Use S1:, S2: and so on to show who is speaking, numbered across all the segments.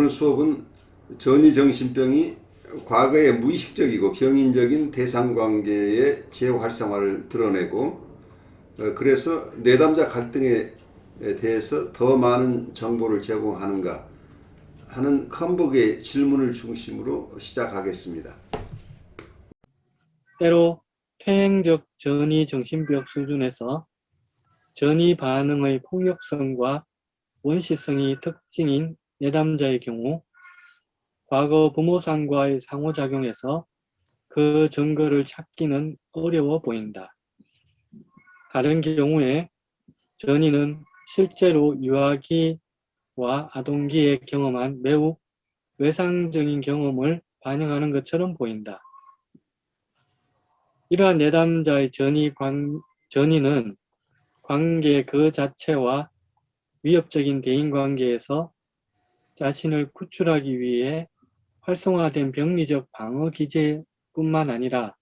S1: 오늘 수업은 전이정신병이 과거의 무의식적이고 병인적인 대상관계의 재활성화를 드러내고 그래서 내담자 갈등에 대해서 더 많은 정보를 제공하는가 하는 컴버그의 질문을 중심으로 시작하겠습니다.
S2: 때로 퇴행적 전이정신병 수준에서 전이 반응의 폭력성과 원시성이 특징인 내담자의 경우 과거 부모상과의 상호작용에서 그 증거를 찾기는 어려워 보인다. 다른 경우에 전이는 실제로 유아기와 아동기에 경험한 매우 외상적인 경험을 반영하는 것처럼 보인다. 이러한 내담자의 전이는 관계 그 자체와 위협적인 대인관계에서 자신을 구출하기 위해 활성화된 병리적 방어 기제뿐만 아니라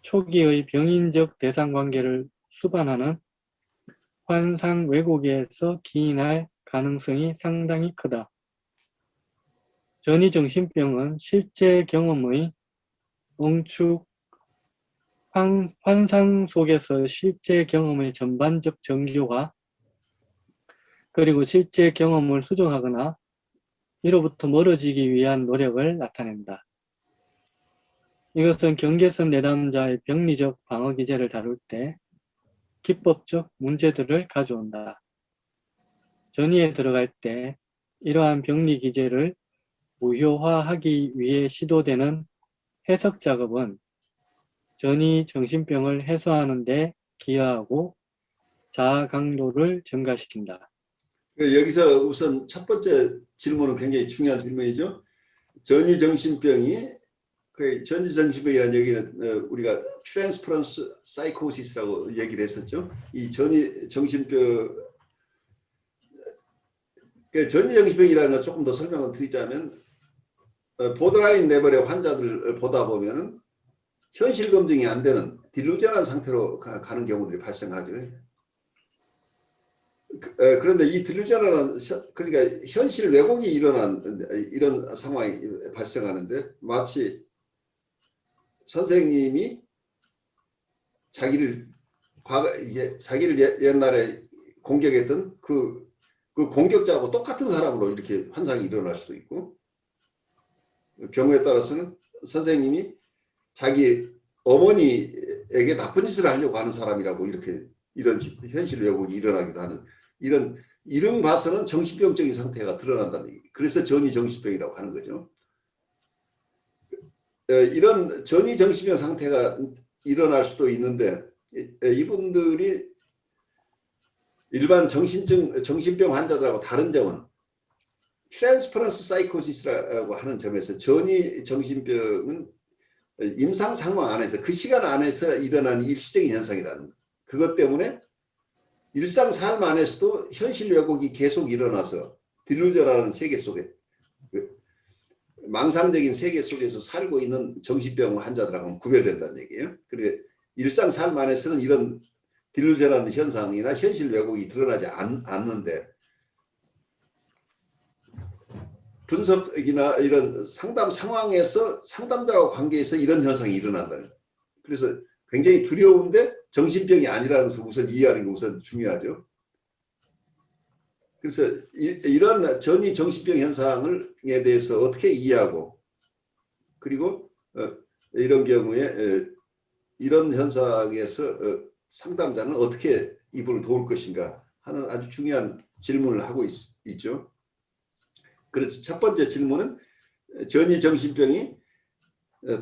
S2: 초기의 병인적 대상관계를 수반하는 환상 왜곡에서 기인할 가능성이 상당히 크다. 전이정신병은 실제 경험의 응축, 환상 속에서 실제 경험의 전반적 정교화, 그리고 실제 경험을 수정하거나 이로부터 멀어지기 위한 노력을 나타낸다. 이것은 경계선 내담자의 병리적 방어 기제를 다룰 때 기법적 문제들을 가져온다. 전이에 들어갈 때 이러한 병리 기제를 무효화하기 위해 시도되는 해석 작업은 전이 정신병을 해소하는 데 기여하고 자아 강도를 증가시킨다.
S1: 여기서 우선 첫 번째 질문은 굉장히 중요한 질문이죠. 전이정신병이 전이정신병이라는 얘기는 우리가 트랜스퍼런스 사이코시스라고 얘기를 했었죠. 이 전이정신병, 전이정신병이라는 걸 조금 더 설명을 드리자면 보더라인 레벨의 환자들을 보다 보면은 현실 검증이 안 되는 딜루전한 상태로 가는 경우들이 발생하죠. 그런데 이 딜루전한, 그러니까 현실 왜곡이 일어난 이런 상황이 발생하는데, 마치 선생님이 자기를 옛날에 공격했던 그 공격자하고 똑같은 사람으로 이렇게 환상이 일어날 수도 있고, 경우에 따라서는 선생님이 자기 어머니에게 나쁜 짓을 하려고 하는 사람이라고 이런 현실 왜곡이 일어나기도 하는, 이런 봐서는 정신병적인 상태가 드러난다는 얘기. 그래서 전이정신병이라고 하는 거죠. 이런 전이정신병 상태가 일어날 수도 있는데, 이분들이 일반 정신병 환자들하고 다른 점은 트랜스퍼런스 사이코시스라고 하는 점에서 전이정신병은 임상 상황 안에서, 그 시간 안에서 일어나는 일시적인 현상이라는 것. 그것 때문에 일상 삶 안에서도 현실 왜곡이 계속 일어나서 딜루저라는 세계 속에, 망상적인 세계 속에서 살고 있는 정신병 환자들하고는 구별된다는 얘기예요. 그리고 일상 삶 안에서는 이런 딜루저라는 현상이나 현실 왜곡이 드러나지 않는데, 분석이나 이런 상담 상황에서 상담자와 관계에서 이런 현상이 일어난다. 그래서 굉장히 두려운데 정신병이 아니라는 것을 우선 이해하는 게 우선 중요하죠. 그래서 이런 전이 정신병 현상에 대해서 어떻게 이해하고, 그리고 이런 경우에 이런 현상에서 상담자는 어떻게 이분을 도울 것인가 하는 아주 중요한 질문을 하고 있죠. 그래서 첫 번째 질문은 전이 정신병이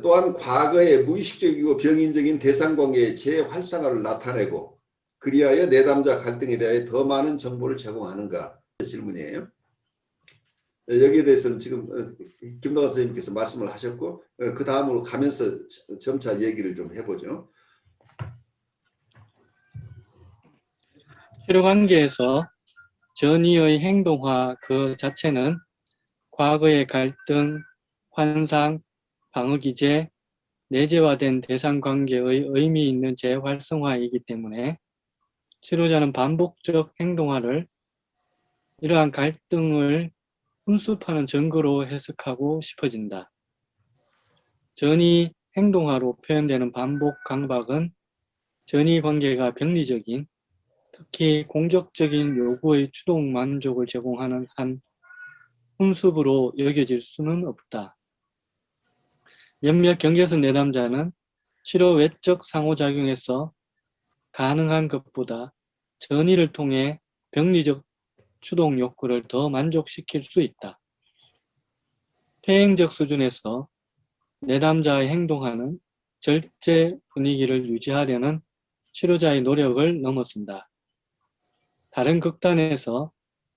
S1: 또한 과거의 무의식적이고 병인적인 대상관계의 재활성화를 나타내고 그리하여 내담자 갈등에 대해 더 많은 정보를 제공하는가 질문이에요. 여기에 대해서는 지금 김동완 선생님께서 말씀을 하셨고, 그 다음으로 가면서 점차 얘기를 좀 해보죠.
S2: 치료관계에서 전이의 행동화 그 자체는 과거의 갈등, 환상, 방어기제, 내재화된 대상관계의 의미 있는 재활성화이기 때문에 치료자는 반복적 행동화를 이러한 갈등을 훈수파는 증거로 해석하고 싶어진다. 전이 행동화로 표현되는 반복 강박은 전이 관계가 병리적인, 특히 공격적인 요구의 추동 만족을 제공하는 한 훈수부로 여겨질 수는 없다. 몇몇 경계선 내담자는 치료 외적 상호작용에서 가능한 것보다 전이를 통해 병리적 추동 욕구를 더 만족시킬 수 있다. 퇴행적 수준에서 내담자의 행동하는 절제 분위기를 유지하려는 치료자의 노력을 넘어선다. 다른 극단에서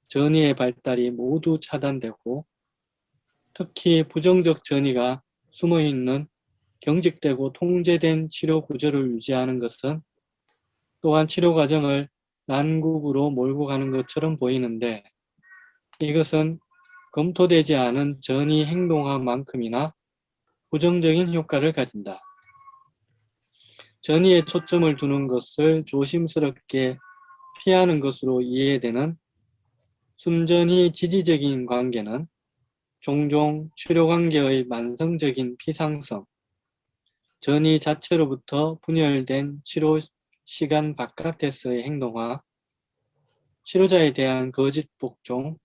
S2: 전이의 발달이 모두 차단되고 특히 부정적 전이가 숨어있는 경직되고 통제된 치료 구조를 유지하는 것은 또한 치료 과정을 난국으로 몰고 가는 것처럼 보이는데 이것은 검토되지 않은 전이 행동화만큼이나 부정적인 효과를 가진다. 전이에 초점을 두는 것을 조심스럽게 피하는 것으로 이해되는 순전히 지지적인 관계는 종종 치료관계의 만성적인 피상성, 전이 자체로부터 분열된 치료 시간 바깥에서의 행동화, 치료자에 대한 거짓 복종,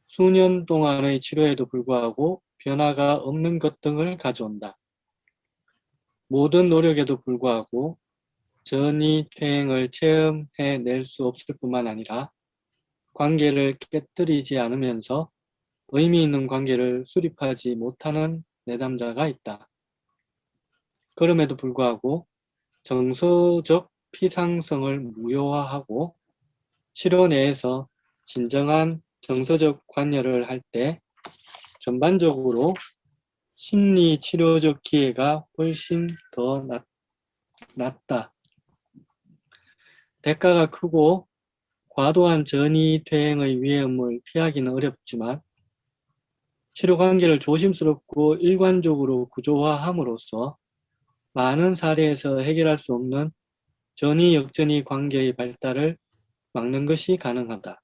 S2: 수년 동안의 치료에도 불구하고 변화가 없는 것 등을 가져온다. 모든 노력에도 불구하고 전이 퇴행을 체험해낼 수 없을 뿐만 아니라 관계를 깨뜨리지 않으면서 의미 있는 관계를 수립하지 못하는 내담자가 있다. 그럼에도 불구하고 정서적 피상성을 무효화하고 치료 내에서 진정한 정서적 관여를 할 때 전반적으로 심리 치료적 기회가 훨씬 더 낮다. 대가가 크고 과도한 전이 퇴행의 위험을 피하기는 어렵지만 치료 관계를 조심스럽고 일관적으로 구조화함으로써 많은 사례에서 해결할 수 없는 전이 역전이 관계의 발달을 막는 것이 가능하다.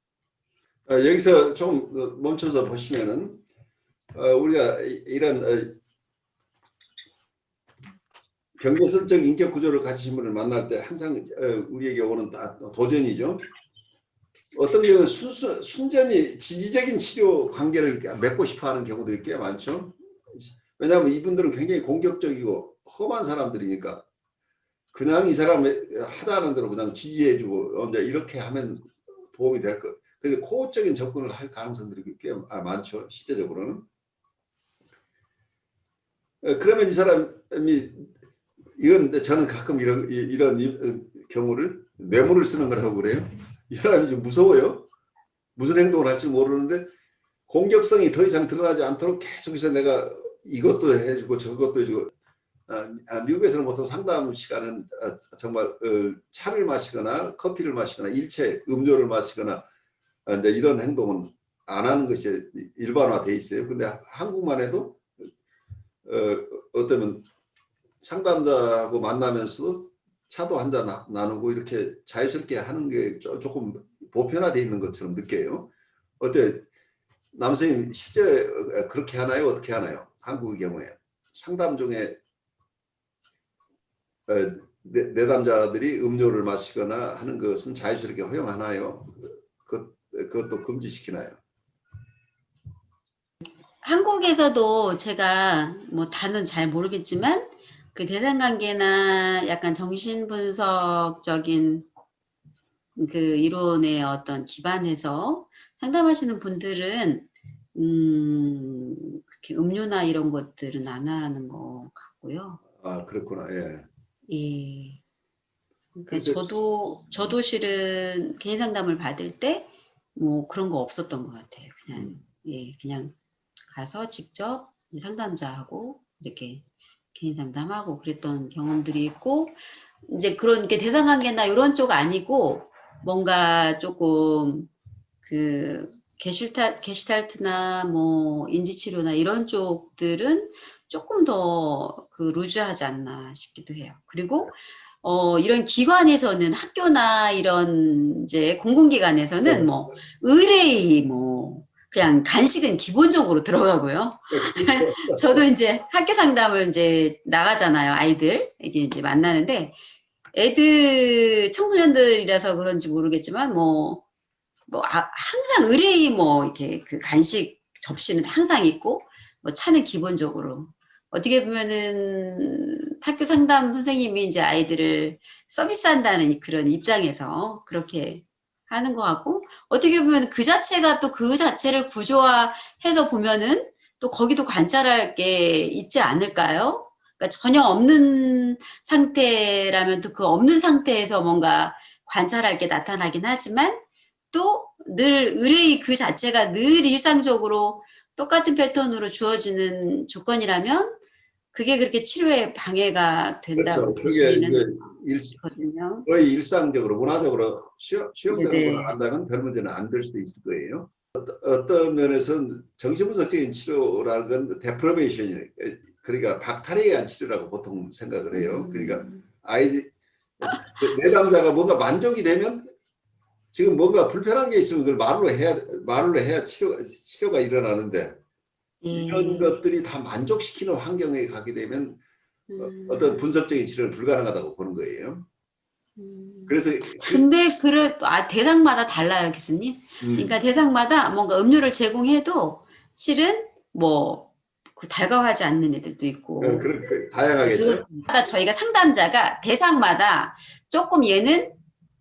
S1: 여기서 좀 멈춰서 보시면은 우리가 이런 경계선적 인격 구조를 가지신 분을 만날 때 항상 우리에게 오는 도전이죠. 어떤 경우는 순전히 지지적인 치료 관계를 맺고 싶어하는 경우들이 꽤 많죠. 왜냐하면 이분들은 굉장히 공격적이고 험한 사람들이니까 그냥 이 사람 하다는 대로 그냥 지지해주고 이제 이렇게 하면 도움이 될 것. 그래서 코어적인 접근을 할 가능성들이 꽤 많죠. 실제적으로는. 그러면 이 사람이 이건 저는 가끔 이런 경우를 뇌물을 쓰는 거라고 그래요. 이 사람이 좀 무서워요. 무슨 행동을 할지 모르는데 공격성이 더 이상 드러나지 않도록 계속해서 내가 이것도 해주고 저것도 해주고. 미국에서는 보통 상담 시간은 정말 차를 마시거나 커피를 마시거나 일체 음료를 마시거나 이제 이런 행동은 안 하는 것이 일반화돼 있어요. 근데 한국만 해도 어쩌면 상담자하고 만나면서 차도 한잔 나누고 이렇게 자유스럽게 하는 게 조금 보편화돼 있는 것처럼 느껴요. 어때? 남선생님 실제 그렇게 하나요? 어떻게 하나요? 한국의 경우에 상담 중에 내담자들이 음료를 마시거나 하는 것은 자유스럽게 허용하나요? 그것도 금지시키나요?
S3: 한국에서도 제가 뭐 다는 잘 모르겠지만 그 대상관계나 약간 정신분석적인 그 이론의 어떤 기반에서 상담하시는 분들은 그렇게 음료나 이런 것들은 안 하는 것 같고요.
S1: 아, 그렇구나. 예.
S3: 예. 그러니까 저도 실은 개인 상담을 받을 때 뭐 그런 거 없었던 것 같아요. 그냥 예, 그냥 가서 직접 상담자하고 이렇게 개인 상담하고 그랬던 경험들이 있고 이제 그런 게 대상관계나 이런 쪽 아니고 뭔가 조금 그 게슈탈트나 뭐 인지치료나 이런 쪽들은 조금 더 그 루즈하지 않나 싶기도 해요. 그리고 이런 기관에서는 학교나 이런 이제 공공기관에서는 뭐 의뢰의 뭐 그냥 간식은 기본적으로 들어가고요. 저도 이제 학교 상담을 이제 나가잖아요. 아이들 이제 만나는데 애들 청소년들이라서 그런지 모르겠지만 항상 의뢰이 이렇게 그 간식 접시는 항상 있고 차는 기본적으로 어떻게 보면은 학교 상담 선생님이 이제 아이들을 서비스한다는 그런 입장에서 그렇게 하는 것 같고 어떻게 보면 그 자체가 또 그 자체를 구조화해서 보면은 또 거기도 관찰할 게 있지 않을까요? 그러니까 전혀 없는 상태라면 또 그 없는 상태에서 뭔가 관찰할 게 나타나긴 하지만 또 늘 의뢰의 그 자체가 늘 일상적으로 똑같은 패턴으로 주어지는 조건이라면 그게 그렇게 치료에 방해가 된다고
S1: 그렇죠. 그게
S3: 보시기는
S1: 이제
S3: 거든요.
S1: 거의 일상적으로 문화적으로 수용되는
S3: 네네.
S1: 걸로 한다면 별 문제는 안 될 수도 있을 거예요. 어떤 면에서는 정신분석적인 치료라는 건 데프로베이션이에요. 그러니까 박탈에 의한 치료라고 보통 생각을 해요. 그러니까 아이들 내담자가 뭔가 만족이 되면 지금 뭔가 불편한 게 있으면 그걸 말로 해야 치료가 일어나는데 이런 것들이 다 만족시키는 환경에 가게 되면 어떤 분석적인 치료는 불가능하다고 보는 거예요. 그래서
S3: 근데 대상마다 달라요, 교수님. 그러니까 대상마다 뭔가 음료를 제공해도 실은 그 달가워하지 않는 애들도 있고.
S1: 다양하겠죠.
S3: 그것마다 저희가 상담자가 대상마다 조금 얘는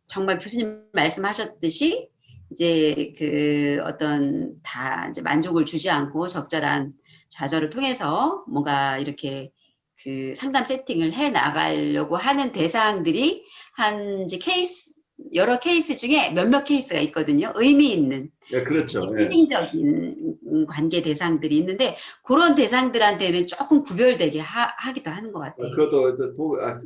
S3: 정말 교수님 말씀하셨듯이 이제 그 어떤 다 이제 만족을 주지 않고 적절한 좌절을 통해서 뭔가 이렇게 그 상담 세팅을 해 나가려고 하는 대상들이 한 이제 여러 케이스 중에 몇몇 케이스가 있거든요. 의미 있는.
S1: 네, 그렇죠.
S3: 상징적인 관계 대상들이 있는데 그런 대상들한테는 조금 구별되게 하기도 하는 것 같아요.
S1: 그것도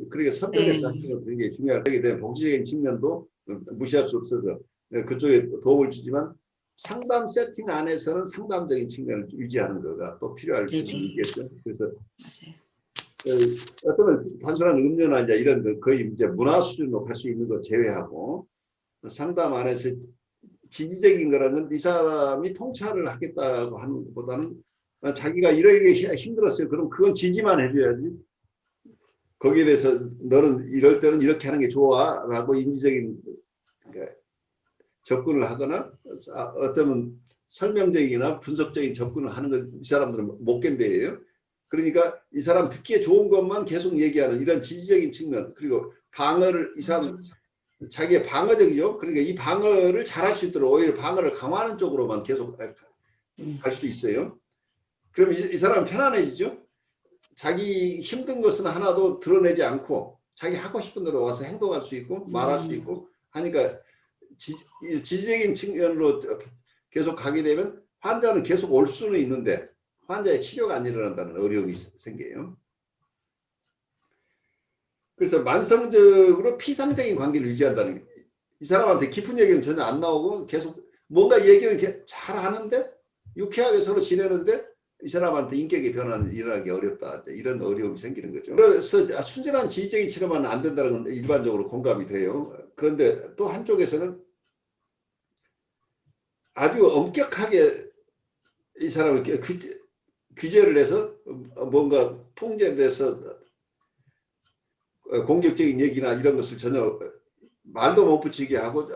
S1: 그러니까 선별해서 하는 게 굉장히 중요하기 때문에 복지적인 측면도 무시할 수 없어서 그쪽에 도움을 주지만 상담 세팅 안에서는 상담적인 측면을 유지하는 거가 또 필요할 수 있겠죠. 그래서 어쩌면 단순한 음료나 이제 이런 거 거의 이제 문화 수준으로 갈 수 있는 거 제외하고 상담 안에서 지지적인 거라면 이 사람이 통찰을 하겠다고 하는 것보다는 자기가 이러게 힘들었어요. 그럼 그건 지지만 해줘야지. 거기에 대해서 너는 이럴 때는 이렇게 하는 게 좋아 라고 인지적인 접근을 하거나 어떤 설명적이나 분석적인 접근을 하는 걸 이 사람들은 못 견뎌요. 그러니까 이 사람 듣기에 좋은 것만 계속 얘기하는 이런 지지적인 측면 그리고 방어를 이 사람 자기의 방어적이죠. 그러니까 이 방어를 잘할 수 있도록 오히려 방어를 강화하는 쪽으로만 계속 갈 수 있어요. 그럼 이 사람은 편안해지죠. 자기 힘든 것은 하나도 드러내지 않고 자기 하고 싶은 대로 와서 행동할 수 있고 말할 수 있고 하니까 지지적인 측면으로 계속 가게 되면 환자는 계속 올 수는 있는데 환자의 치료가 안 일어난다는 어려움이 생겨요. 그래서 만성적으로 피상적인 관계를 유지한다는 게 이 사람한테 깊은 얘기는 전혀 안 나오고 계속 뭔가 얘기는 잘 하는데 유쾌하게 서로 지내는데 이 사람한테 인격의 변화는 일어나기 어렵다. 이런 어려움이 생기는 거죠. 그래서 순전한 지휘적인 치료만 안 된다는 건 일반적으로 공감이 돼요. 그런데 또 한쪽에서는 아주 엄격하게 이 사람을 규제를 해서 뭔가 통제를 해서 공격적인 얘기나 이런 것을 전혀 말도 못 붙이게 하고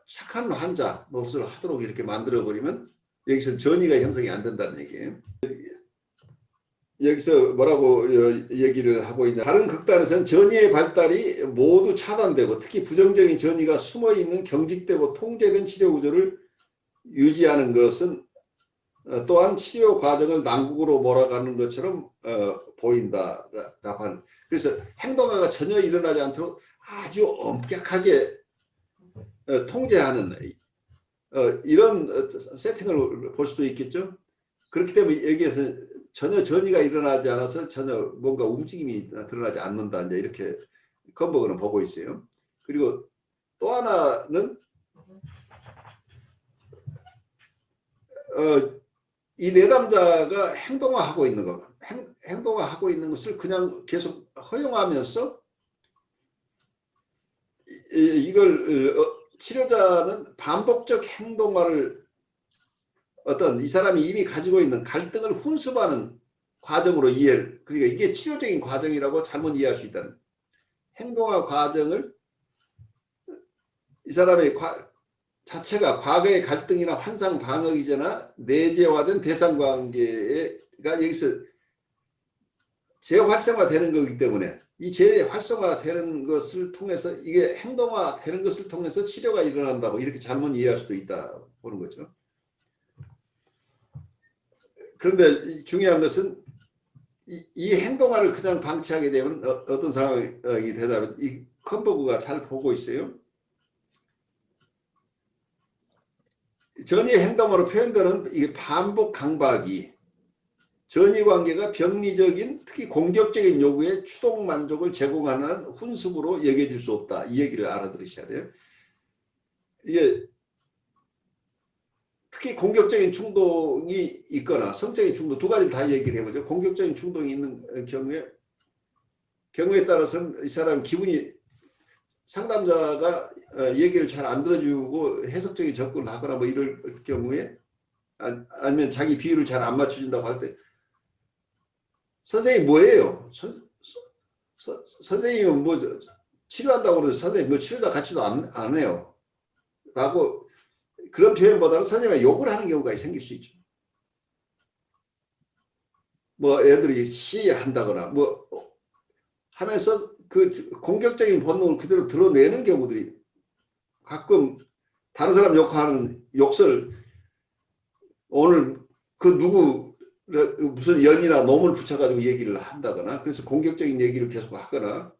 S1: 착한 환자 노릇을 하도록 이렇게 만들어버리면 여기서 전이가 형성이 안 된다는 얘기예요. 여기서 뭐라고 얘기를 하고 있냐. 다른 극단에서는 전이의 발달이 모두 차단되고 특히 부정적인 전이가 숨어있는 경직되고 통제된 치료 구조를 유지하는 것은 또한 치료 과정을 난국으로 몰아가는 것처럼 보인다라고 하는. 그래서 행동화가 전혀 일어나지 않도록 아주 엄격하게 통제하는 이런 세팅을 볼 수도 있겠죠. 그렇기 때문에 여기에서 전혀 전이가 일어나지 않아서 전혀 뭔가 움직임이 드러나지 않는다. 이제 이렇게 건복은 보고 있어요. 그리고 또 하나는 이 내담자가 행동화하고 있는 것, 행동화하고 있는 것을 그냥 계속 허용하면서 이걸 치료자는 반복적 행동화를 어떤 이 사람이 이미 가지고 있는 갈등을 훈습하는 과정으로 이해를, 그러니까 이게 치료적인 과정이라고 잘못 이해할 수 있다는, 행동화 과정을 이 사람의 자체가 과거의 갈등이나 환상 방어이거나 내재화된 대상관계가 여기서 재활성화되는 거기 때문에 이 재활성화되는 것을 통해서 이게 행동화되는 것을 통해서 치료가 일어난다고 이렇게 잘못 이해할 수도 있다 보는 거죠. 그런데 중요한 것은 이 행동화를 그냥 방치하게 되면 어떤 상황이 되냐면 이 컨버그가 잘 보고 있어요. 전이 행동으로 표현되는 이게 반복 강박이 전이 관계가 병리적인 특히 공격적인 요구에 추동 만족을 제공하는 훈습으로 여겨질 수 없다. 이 얘기를 알아들으셔야 돼요. 이게 특히 공격적인 충동이 있거나 성적인 충동 두 가지 다 얘기를 해보죠. 공격적인 충동이 있는 경우에 따라서는 이 사람 기분이 상담자가 얘기를 잘 안 들어주고 해석적인 접근을 하거나 뭐 이럴 경우에 아니면 자기 비율을 잘 안 맞춰준다고 할 때 선생님 뭐예요? 선생님은 뭐 치료한다고 그러죠. 선생님 뭐 치료자 같이도 안 해요. 라고 그런 표현보다는 선생님이 욕을 하는 경우가 생길 수 있죠. 뭐 애들이 시한다거나 뭐 하면서 그 공격적인 본능을 그대로 드러내는 경우들이 가끔 다른 사람 욕하는 욕설 오늘 그 누구 무슨 연이나 놈을 붙여가지고 얘기를 한다거나 그래서 공격적인 얘기를 계속 하거나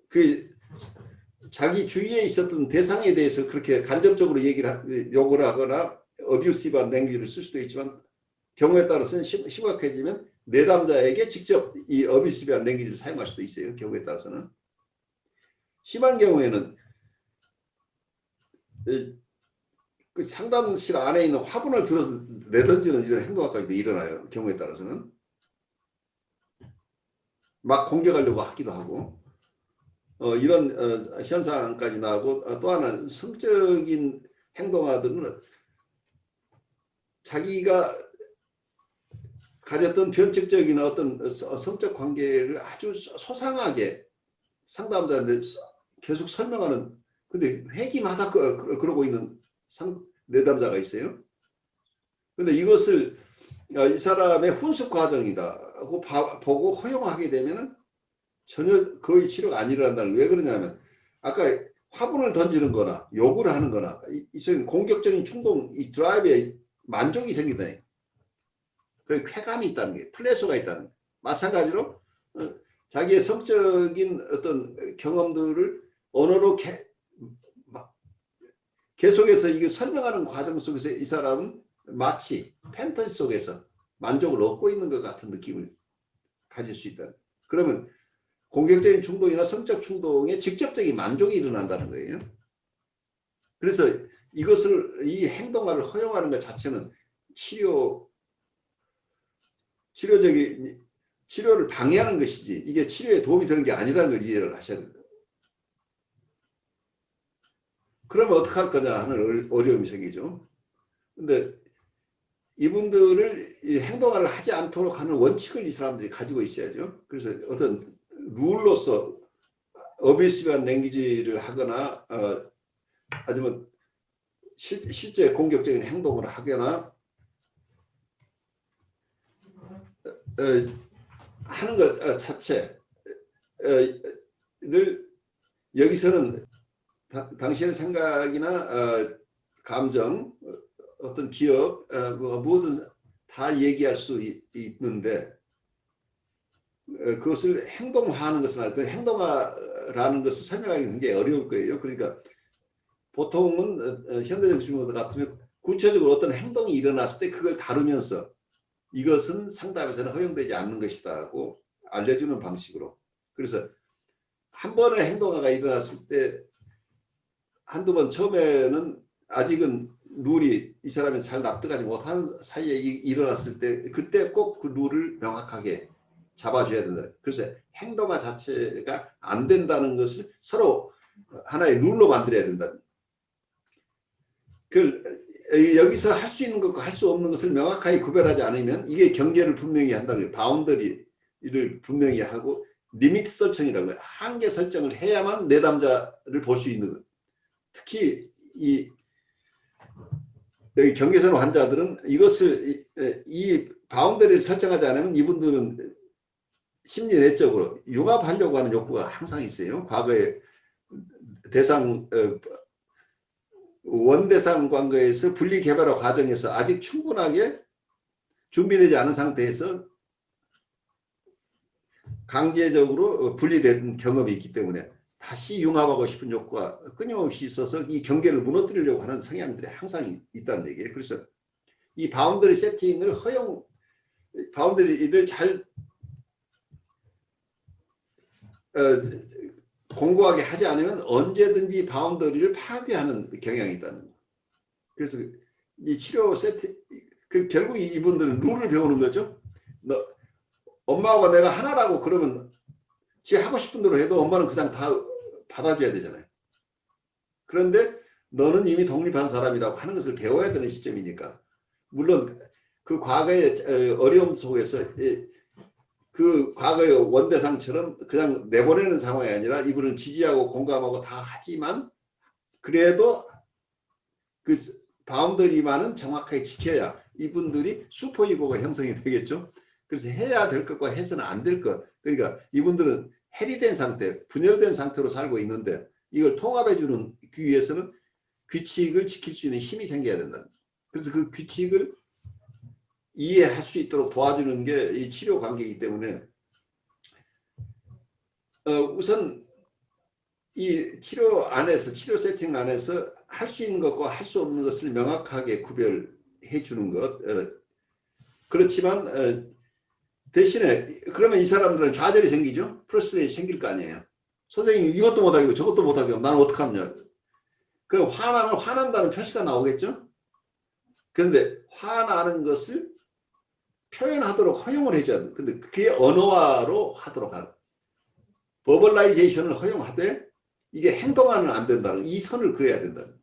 S1: 그 자기 주위에 있었던 대상에 대해서 그렇게 간접적으로 욕을 하거나 어뷰시브한 랭귀지를 쓸 수도 있지만 경우에 따라서는 심각해지면 내담자에게 직접 이 어뷰시브한 랭귀지를 사용할 수도 있어요. 경우에 따라서는. 심한 경우에는 그 상담실 안에 있는 화분을 들어서 내던지는 이런 행동까지도 일어나요. 경우에 따라서는. 막 공격하려고 하기도 하고 이런 현상까지 나오고 또 하나 성적인 행동아들은 자기가 가졌던 변칙적인 어떤 성적 관계를 아주 소상하게 상담자한테 계속 설명하는 근데 회기마다 그러고 있는 내담자가 있어요. 근데 이것을 이 사람의 훈습 과정이다고 보고 허용하게 되면은 전혀 거의 치료가 안 일어난다는. 왜 그러냐면 아까 화분을 던지는 거나 욕을 하는 거나 이 공격적인 충동, 이 드라이브에 만족이 생긴다. 그 쾌감이 있다는 게, 플레소가 있다는 게. 마찬가지로 자기의 성적인 어떤 경험들을 언어로 계속해서 이게 설명하는 과정 속에서 이 사람은 마치 판타지 속에서 만족을 얻고 있는 것 같은 느낌을 가질 수 있다. 그러면 공격적인 충동이나 성적 충동에 직접적인 만족이 일어난다는 거예요. 그래서 이 행동을 허용하는 것 자체는 치료를 방해하는 것이지 이게 치료에 도움이 되는 게 아니라는 걸 이해를 하셔야 됩니다. 그러면 어떻게 할 거냐 하는 어려움이 생기죠. 근데 이분들을 행동을 하지 않도록 하는 원칙을 이 사람들이 가지고 있어야죠. 그래서 어떤 룰로서 어비시브한 랭귀지를 하거나 아니면 실제 공격적인 행동을 하거나 하는 것 자체를 여기서는 당신의 생각이나 감정, 어떤 기억, 뭐든 다 얘기할 수 있는데 그것을 행동화하는 것은 그 행동화라는 것을 설명하기 굉장히 어려울 거예요. 그러니까 보통은 현대적 중국어 같으면 구체적으로 어떤 행동이 일어났을 때 그걸 다루면서 이것은 상담에서는 허용되지 않는 것이다고 알려주는 방식으로. 그래서 한 번의 행동화가 일어났을 때 한두 번 처음에는 아직은 룰이 이 사람이 잘 납득하지 못하는 사이에 일어났을 때 그때 꼭 그 룰을 명확하게 잡아줘야 된다. 그래서 행동화 자체가 안 된다는 것을 서로 하나의 룰로 만들어야 된다. 여기서 할 수 있는 것과 할 수 없는 것을 명확하게 구별하지 않으면 이게 경계를 분명히 한다는 거예요. 바운더리를 분명히 하고 리미트 설정이라고 해요. 한계 설정을 해야만 내담자를 볼 수 있는 거예요. 특히 여기 경계선 환자들은 이것을 이 바운더리를 설정하지 않으면 이분들은 심리 내적으로 융합하려고 하는 욕구가 항상 있어요. 과거에 원대상 관계에서 분리 개발화 과정에서 아직 충분하게 준비되지 않은 상태에서 강제적으로 분리된 경험이 있기 때문에 다시 융합하고 싶은 욕구가 끊임없이 있어서 이 경계를 무너뜨리려고 하는 성향들이 항상 있다는 얘기예요. 그래서 이 바운더리 세팅을 바운더리를 잘 공고하게 하지 않으면 언제든지 바운더리를 파괴하는 경향이 있다는 거예요. 그래서 이 치료 세팅, 결국 이분들은 룰을 배우는 거죠. 엄마하고 내가 하나라고 그러면 지 하고 싶은 대로 해도 엄마는 그냥 다 받아줘야 되잖아요. 그런데 너는 이미 독립한 사람이라고 하는 것을 배워야 되는 시점이니까, 물론 그 과거의 어려움 속에서 그 과거의 원대상처럼 그냥 내보내는 상황이 아니라 이분을 지지하고 공감하고 다 하지만 그래도 그 바운더리만은 정확하게 지켜야 이분들이 슈퍼이고가 형성이 되겠죠. 그래서 해야 될 것과 해서는 안 될 것. 그러니까 이분들은 해리된 상태, 분열된 상태로 살고 있는데 이걸 통합해 주는 위해서는 규칙을 지킬 수 있는 힘이 생겨야 된다. 그래서 그 규칙을 이해할 수 있도록 도와주는 게 이 치료 관계이기 때문에 우선 이 치료 안에서, 치료 세팅 안에서 할 수 있는 것과 할 수 없는 것을 명확하게 구별해 주는 것. 그렇지만 대신에 그러면 이 사람들은 좌절이 생기죠. 프러스트레이션이 생길 거 아니에요. 선생님 이것도 못하고 저것도 못하고 나는 어떡하냐. 그럼 화나면 화난다는 표시가 나오겠죠. 그런데 화나는 것을 표현하도록 허용을 해줘야 돼. 근데 그게 언어화로 하도록 하는. 버벌라이제이션을 허용하되 이게 행동화는 안 된다는, 이 선을 그어야 된다는.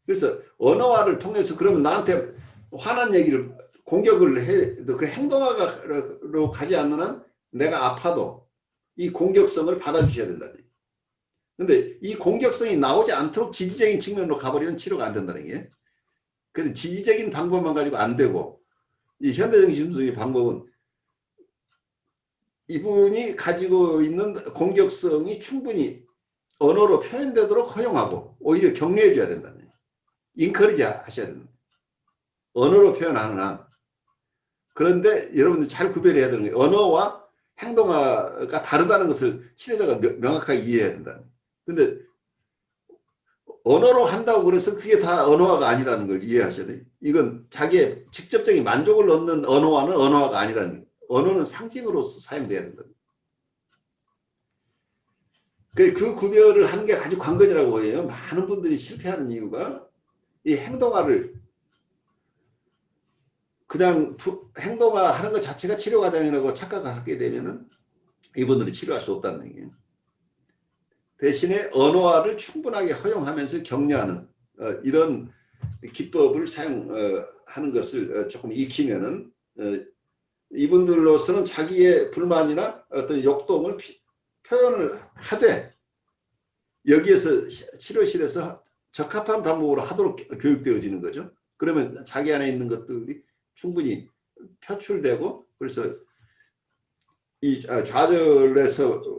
S1: 그래서 언어화를 통해서 그러면 나한테 화난 얘기를 공격을 해도 그 행동화로 가지 않는 한 내가 아파도 이 공격성을 받아주셔야 된다는 얘기예요. 근데 이 공격성이 나오지 않도록 지지적인 측면으로 가버리면 치료가 안 된다는 얘기예요. 그래서 지지적인 방법만 가지고 안 되고, 이 현대정신분석의 방법은 이분이 가지고 있는 공격성이 충분히 언어로 표현되도록 허용하고 오히려 격려해 줘야 된다는 거예요. 인커리지 하셔야 된다. 언어로 표현하는 한. 그런데 여러분들 잘 구별해야 되는 거예요. 언어와 행동화가 다르다는 것을 치료자가 명확하게 이해해야 된다는 거예요. 근데 언어로 한다고 그래서 그게 다 언어화가 아니라는 걸 이해하셔야 돼요. 이건 자기의 직접적인 만족을 얻는 언어화는 언어화가 아니라는 거예요. 언어는 상징으로서 사용돼야 된다. 그 구별을 하는 게 아주 관건이라고 보여요. 많은 분들이 실패하는 이유가 이 행동화를 그냥 행동화하는 것 자체가 치료 과정이라고 착각하게 되면은 이분들이 치료할 수 없다는 얘기예요. 대신에 언어화를 충분하게 허용하면서 격려하는 이런 기법을 사용하는 것을 조금 익히면은 이분들로서는 자기의 불만이나 어떤 욕동을 표현을 하되 여기에서 치료실에서 적합한 방법으로 하도록 교육되어지는 거죠. 그러면 자기 안에 있는 것들이 충분히 표출되고, 그래서 이 좌절에서부터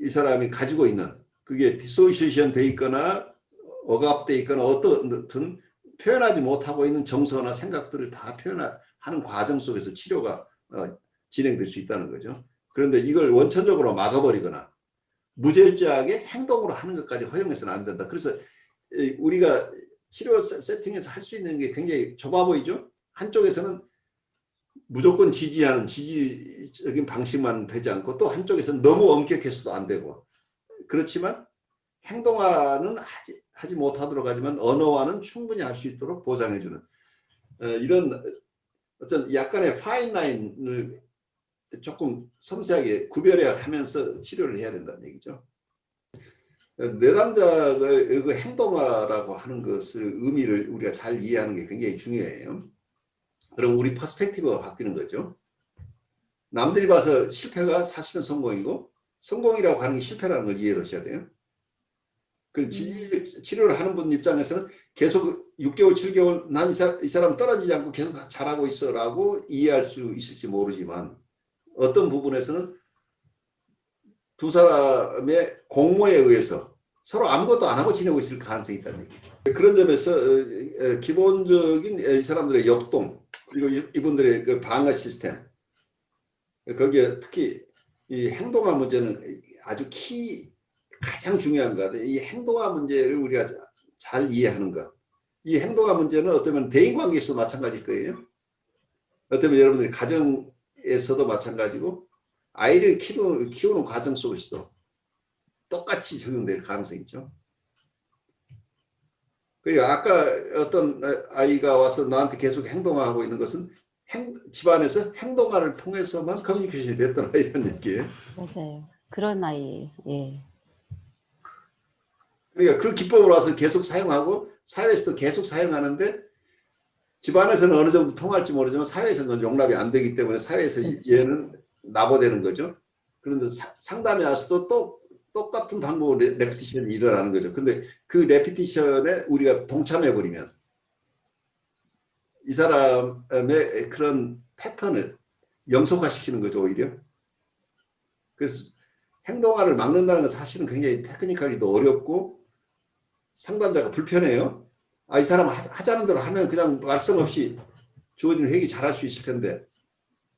S1: 이 사람이 가지고 있는 그게 디소시에이션 돼 있거나 억압돼 있거나 어떤 표현하지 못하고 있는 정서나 생각들을 다 표현하는 과정 속에서 치료가 진행될 수 있다는 거죠. 그런데 이걸 원천적으로 막아버리거나 무절제하게 행동으로 하는 것까지 허용해서는 안 된다. 그래서 우리가 치료 세팅에서 할 수 있는 게 굉장히 좁아 보이죠. 한쪽에서는 무조건 지지하는 지지적인 방식만 되지 않고 또 한쪽에서는 너무 엄격해서도 안 되고, 그렇지만 행동화는 하지 못하도록 하지만 언어화는 충분히 할 수 있도록 보장해주는 이런 어떤 약간의 파인 라인을 조금 섬세하게 구별해 하면서 치료를 해야 된다는 얘기죠. 내담자의 그 행동화라고 하는 것을 의미를 우리가 잘 이해하는 게 굉장히 중요해요. 그럼 우리 퍼스펙티브가 바뀌는 거죠. 남들이 봐서 실패가 사실은 성공이고 성공이라고 하는 게 실패라는 걸 이해를 하셔야 돼요. 그 지지 치료를 하는 분 입장에서는 계속 6개월, 7개월 난 이 사람 떨어지지 않고 계속 잘하고 있어라고 이해할 수 있을지 모르지만 어떤 부분에서는 두 사람의 공모에 의해서 서로 아무것도 안 하고 지내고 있을 가능성이 있다는 얘기예요. 그런 점에서 기본적인 이 사람들의 역동 그리고 이분들의 그 방어 시스템 거기에 특히 이 행동화 문제는 아주 가장 중요한 것 같아요. 이 행동화 문제를 우리가 잘 이해하는 것. 이 행동화 문제는 어쩌면 대인관계에서도 마찬가지일 거예요. 어쩌면 여러분들이 가정에서도 마찬가지고 아이를 키우는 과정 속에서도 똑같이 적용될 가능성이 있죠. 그러니까 아까 어떤 아이가 와서 나한테 계속 행동하고 있는 것은 집안에서 행동화를 통해서만 커뮤니케이션이 됐던 아이라는 얘기예요.
S3: 맞아요. 그런 아이. 예.
S1: 그러니까 그 기법을 와서 계속 사용하고 사회에서도 계속 사용하는데 집안에서는 어느 정도 통할지 모르지만 사회에서는 용납이 안 되기 때문에 사회에서
S3: 그렇죠.
S1: 얘는 나보되는 거죠. 그런데 상담에 와서도 또 똑같은 방법으로 레피티션이 일어나는 거죠. 근데 그 레피티션에 우리가 동참해버리면 이 사람의 그런 패턴을 영속화시키는 거죠, 오히려. 그래서 행동화를 막는다는 건 사실은 굉장히 테크니컬리도 어렵고 상담자가 불편해요. 이 사람 하자는 대로 하면 그냥 말씀 없이 주어진 회기 잘할 수 있을 텐데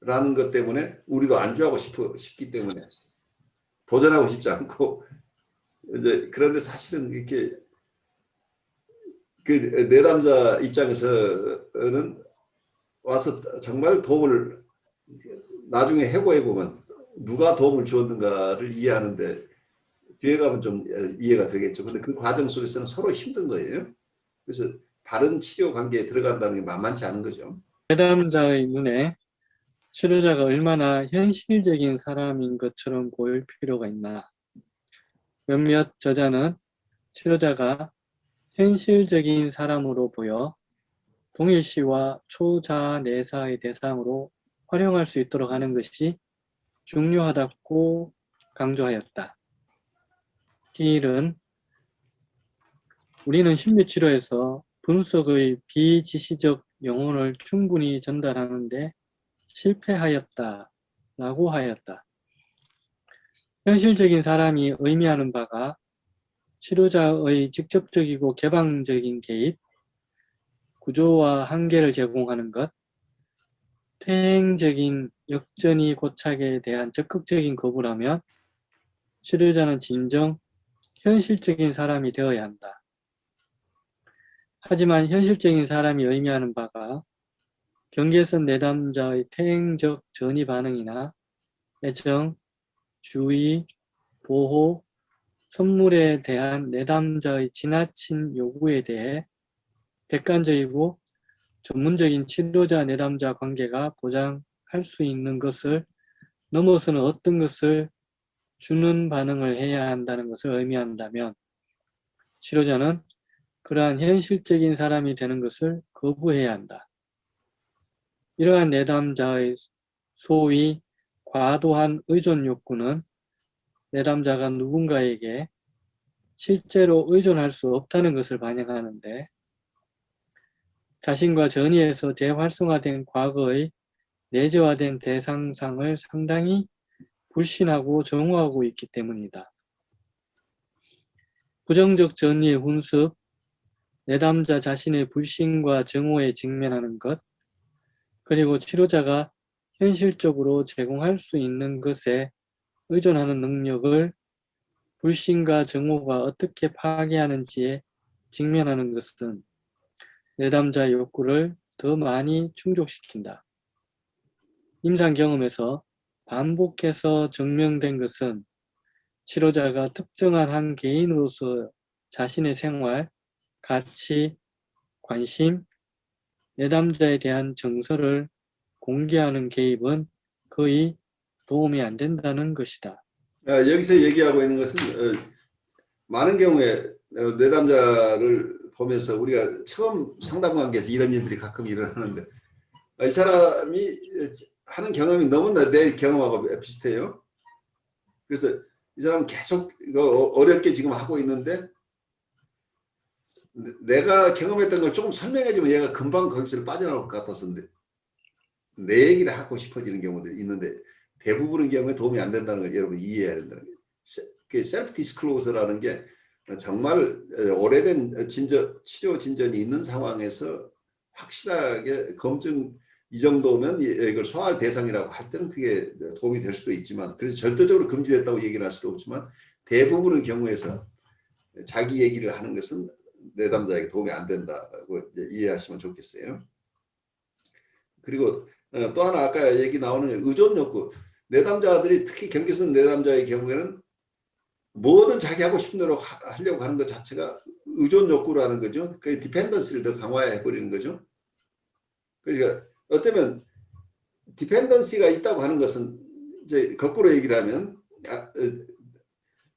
S1: 라는 것 때문에 우리도 안주하고 싶기 때문에 도전하고 싶지 않고 이제 그런데 사실은 이렇게 그 내담자 입장에서는 와서 정말 도움을 나중에 해고해 보면 누가 도움을 주었는가를 이해하는데 뒤에 가면 좀 이해가 되겠죠. 근데 그 과정 속에서는 서로 힘든 거예요. 그래서 바른 치료 관계에 들어간다는 게 만만치 않은 거죠.
S2: 내담자의 눈에 치료자가 얼마나 현실적인 사람인 것처럼 보일 필요가 있나. 몇몇 저자는 치료자가 현실적인 사람으로 보여 동일시와 초자내사의 대상으로 활용할 수 있도록 하는 것이 중요하다고 강조하였다. 힐은 우리는 심리치료에서 분석의 비지시적 영혼을 충분히 전달하는데 실패하였다라고 하였다. 현실적인 사람이 의미하는 바가 치료자의 직접적이고 개방적인 개입, 구조와 한계를 제공하는 것, 퇴행적인 역전이 고착에 대한 적극적인 거부라면 치료자는 진정 현실적인 사람이 되어야 한다. 하지만 현실적인 사람이 의미하는 바가 경계선 내담자의 퇴행적 전이 반응이나 애정, 주의, 보호, 선물에 대한 내담자의 지나친 요구에 대해 객관적이고 전문적인 치료자 내담자 관계가 보장할 수 있는 것을 넘어서는 어떤 것을 주는 반응을 해야 한다는 것을 의미한다면 치료자는 그러한 현실적인 사람이 되는 것을 거부해야 한다. 이러한 내담자의 소위 과도한 의존 욕구는 내담자가 누군가에게 실제로 의존할 수 없다는 것을 반영하는데 자신과 전이에서 재활성화된 과거의 내재화된 대상상을 상당히 불신하고 정오하고 있기 때문이다. 부정적 전이의 훈습, 내담자 자신의 불신과 정오에 직면하는 것, 그리고 치료자가 현실적으로 제공할 수 있는 것에 의존하는 능력을 불신과 정오가 어떻게 파괴하는지에 직면하는 것은 내담자 욕구를 더 많이 충족시킨다. 임상 경험에서 반복해서 증명된 것은 치료자가 특정한 한 개인으로서 자신의 생활, 가치, 관심, 내담자에 대한 정서를 공개하는 개입은 거의 도움이 안 된다는 것이다.
S1: 여기서 얘기하고 있는 것은 많은 경우에 내담자를 보면서 우리가 처음 상담 관계에서 이런 일들이 가끔 일어나는데 이 사람이 하는 경험이 너무나 내 경험하고 비슷해요. 그래서 이 사람은 계속 이거 어렵게 지금 하고 있는데 내가 경험했던 걸 조금 설명해주면 얘가 금방 거기서 빠져나올 것 같아서 내 얘기를 하고 싶어지는 경우도 있는데 대부분의 경우에 도움이 안 된다는 걸 여러분 이해해야 된다는 거예요. 셀프 디스클로저라는 게 정말 오래된 치료 진전이 있는 상황에서 확실하게 검증 이 정도면 이걸 소화할 대상이라고 할 때는 그게 도움이 될 수도 있지만 그래서 절대적으로 금지됐다고 얘기를 할 수도 없지만 대부분의 경우에서 자기 얘기를 하는 것은 내담자에게 도움이 안 된다고 이해하시면 좋겠어요. 그리고 또 하나 아까 얘기 나오는 의존 욕구. 내담자들이 특히 경계성 내담자의 경우에는 뭐든 자기 하고 싶은 대로 하려고 하는 것 자체가 의존 욕구라는 거죠. 그 디펜던스를 더 강화해 버리는 거죠. 그러니까 어쩌면 디펜던시가 있다고 하는 것은 이제 거꾸로 얘기를 하면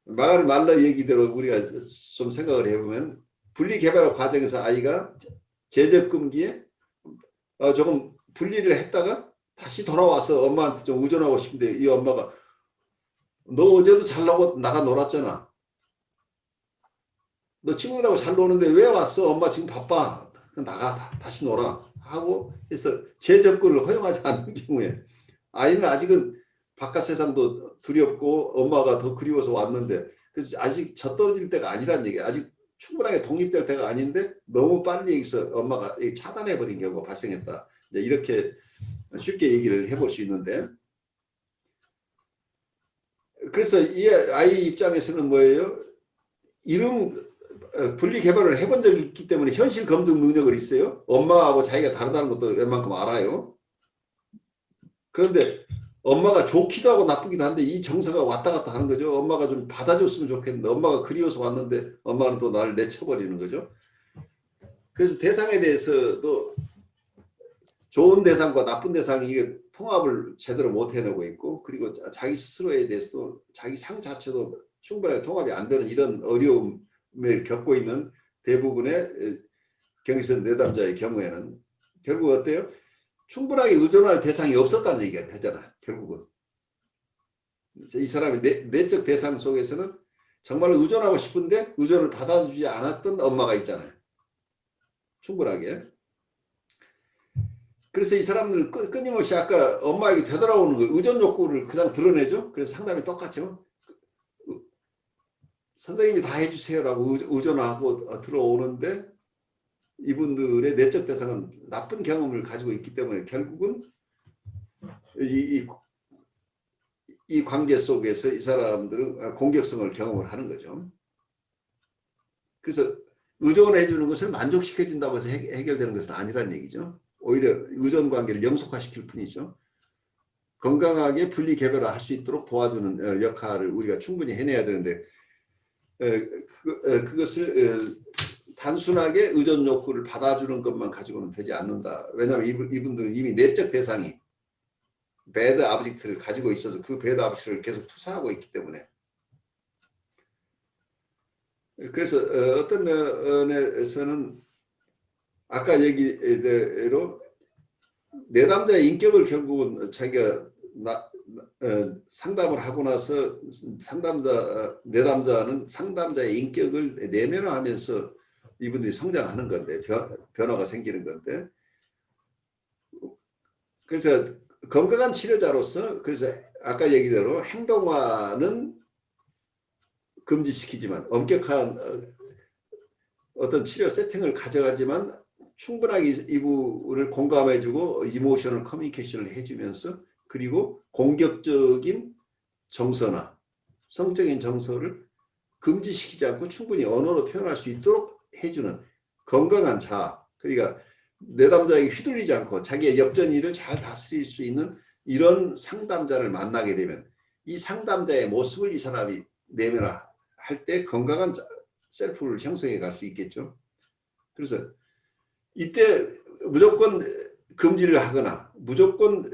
S1: 말러 얘기대로 우리가 좀 생각을 해보면 분리 개발 과정에서 아이가 제적금기에 조금 분리를 했다가 다시 돌아와서 엄마한테 좀 의존하고 싶은데 이 엄마가 너 어제도 잘 나가 놀았잖아. 너 친구들하고 잘 노는데 왜 왔어? 엄마 지금 바빠. 나가 다시 놀아. 하고 해서 재접근을 허용하지 않는 경우에 아이는 아직은 바깥 세상도 두렵고 엄마가 더 그리워서 왔는데 그래서 아직 젖떨어질 때가 아니란 얘기야. 아직 충분하게 독립될 때가 아닌데 너무 빨리 여기서 엄마가 차단해버린 경우가 발생했다. 이렇게 쉽게 얘기를 해볼 수 있는데 그래서 이 아이 입장에서는 뭐예요? 이런 분리 개발을 해본 적이 있기 때문에 현실 검증 능력을 있어요. 엄마하고 자기가 다르다는 것도 웬만큼 알아요. 그런데 엄마가 좋기도 하고 나쁘기도 한데 이 정서가 왔다 갔다 하는 거죠. 엄마가 좀 받아줬으면 좋겠는데 엄마가 그리워서 왔는데 엄마는 또 나를 내쳐버리는 거죠. 그래서 대상에 대해서도 좋은 대상과 나쁜 대상이 이게 통합을 제대로 못 해내고 있고 그리고 자기 스스로에 대해서도 자기 상 자체도 충분하게 통합이 안 되는 이런 어려움을 겪고 있는 대부분의 경계성 내담자의 경우에는 결국 어때요? 충분하게 의존할 대상이 없었다는 얘기가 되잖아. 결국은 이 사람이 내적 대상 속에서는 정말 의존하고 싶은데 의존을 받아주지 않았던 엄마가 있잖아요. 충분하게. 그래서 이 사람들은 끊임없이 아까 엄마에게 되돌아오는 거예요. 의존 욕구를 그냥 드러내죠. 그래서 상담이 똑같죠. 선생님이 다 해주세요라고 의존하고 들어오는데 이분들의 내적 대상은 나쁜 경험을 가지고 있기 때문에 결국은 이 관계 속에서 이 사람들은 공격성을 경험을 하는 거죠. 그래서 의존해 주는 것을 만족시켜준다고 해서 해결되는 것은 아니라는 얘기죠. 오히려 의존 관계를 영속화시킬 뿐이죠. 건강하게 분리 개별화 할 수 있도록 도와주는 역할을 우리가 충분히 해내야 되는데 그것을 단순하게 의존 욕구를 받아주는 것만 가지고는 되지 않는다. 왜냐하면 이분들은 이미 내적 대상이 배드 아브젝트를 가지고 있어서 그 배드 아브젝트를 계속 투사하고 있기 때문에 그래서 어떤 면에서는 아까 얘기대로 내담자의 인격을 결국은 자기가 상담을 하고 나서 내담자는 상담자의 인격을 내면화하면서 이분들이 성장하는 건데 변화가 생기는 건데 그래서 건강한 치료자로서 그래서 아까 얘기대로 행동화는 금지시키지만 엄격한 어떤 치료 세팅을 가져가지만 충분하게 이분을 공감해주고 이모셔널 커뮤니케이션을 해주면서 그리고 공격적인 정서나 성적인 정서를 금지시키지 않고 충분히 언어로 표현할 수 있도록 해주는 건강한 자아 그러니까 내담자에게 휘둘리지 않고 자기의 엽전이를 잘 다스릴 수 있는 이런 상담자를 만나게 되면 이 상담자의 모습을 이 사람이 내면화할 때 건강한 셀프를 형성해 갈 수 있겠죠. 그래서 이때 무조건 금지를 하거나 무조건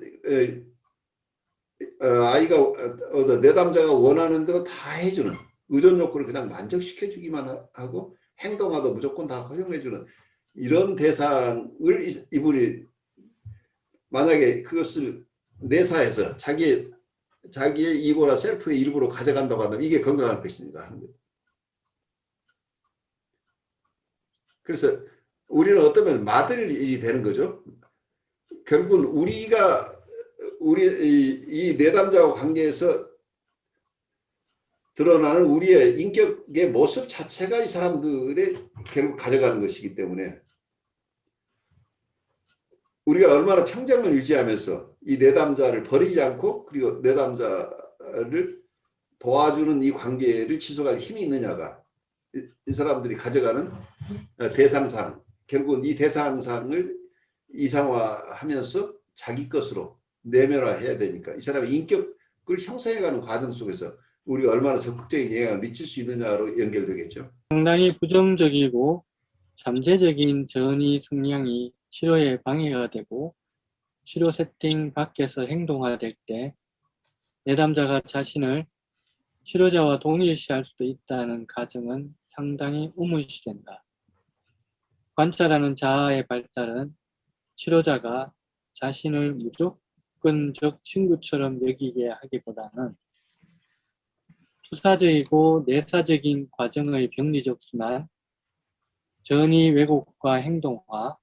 S1: 아이가 내담자가 원하는 대로 다 해주는 의존 욕구를 그냥 만족시켜 주기만 하고 행동화도 무조건 다 허용해 주는 이런 대상을 이분이 만약에 그것을 내사해서 자기의 이고나 셀프의 일부로 가져간다고 한다면 이게 건강할 것입니다 하는 거예요. 그래서 우리는 어쩌면 마들이 되는 거죠. 결국은 이 내담자와 관계에서 드러나는 우리의 인격의 모습 자체가 이 사람들의 결국 가져가는 것이기 때문에 우리가 얼마나 평정을 유지하면서 이 내담자를 버리지 않고 그리고 내담자를 도와주는 이 관계를 지속할 힘이 있느냐가 이 사람들이 가져가는 대상상, 결국은 이 대상상을 이상화하면서 자기 것으로 내면화해야 되니까 이 사람의 인격을 형성해가는 과정 속에서 우리가 얼마나 적극적인 영향을 미칠 수 있느냐로 연결되겠죠.
S2: 상당히 부정적이고 잠재적인 전이 성향이 치료에 방해가 되고 치료 세팅 밖에서 행동화될 때 내담자가 자신을 치료자와 동일시할 수도 있다는 가정은 상당히 우문시된다. 관찰하는 자아의 발달은 치료자가 자신을 무조건적 친구처럼 여기게 하기보다는 투사적이고 내사적인 과정의 병리적 순환, 전이 왜곡과 행동화,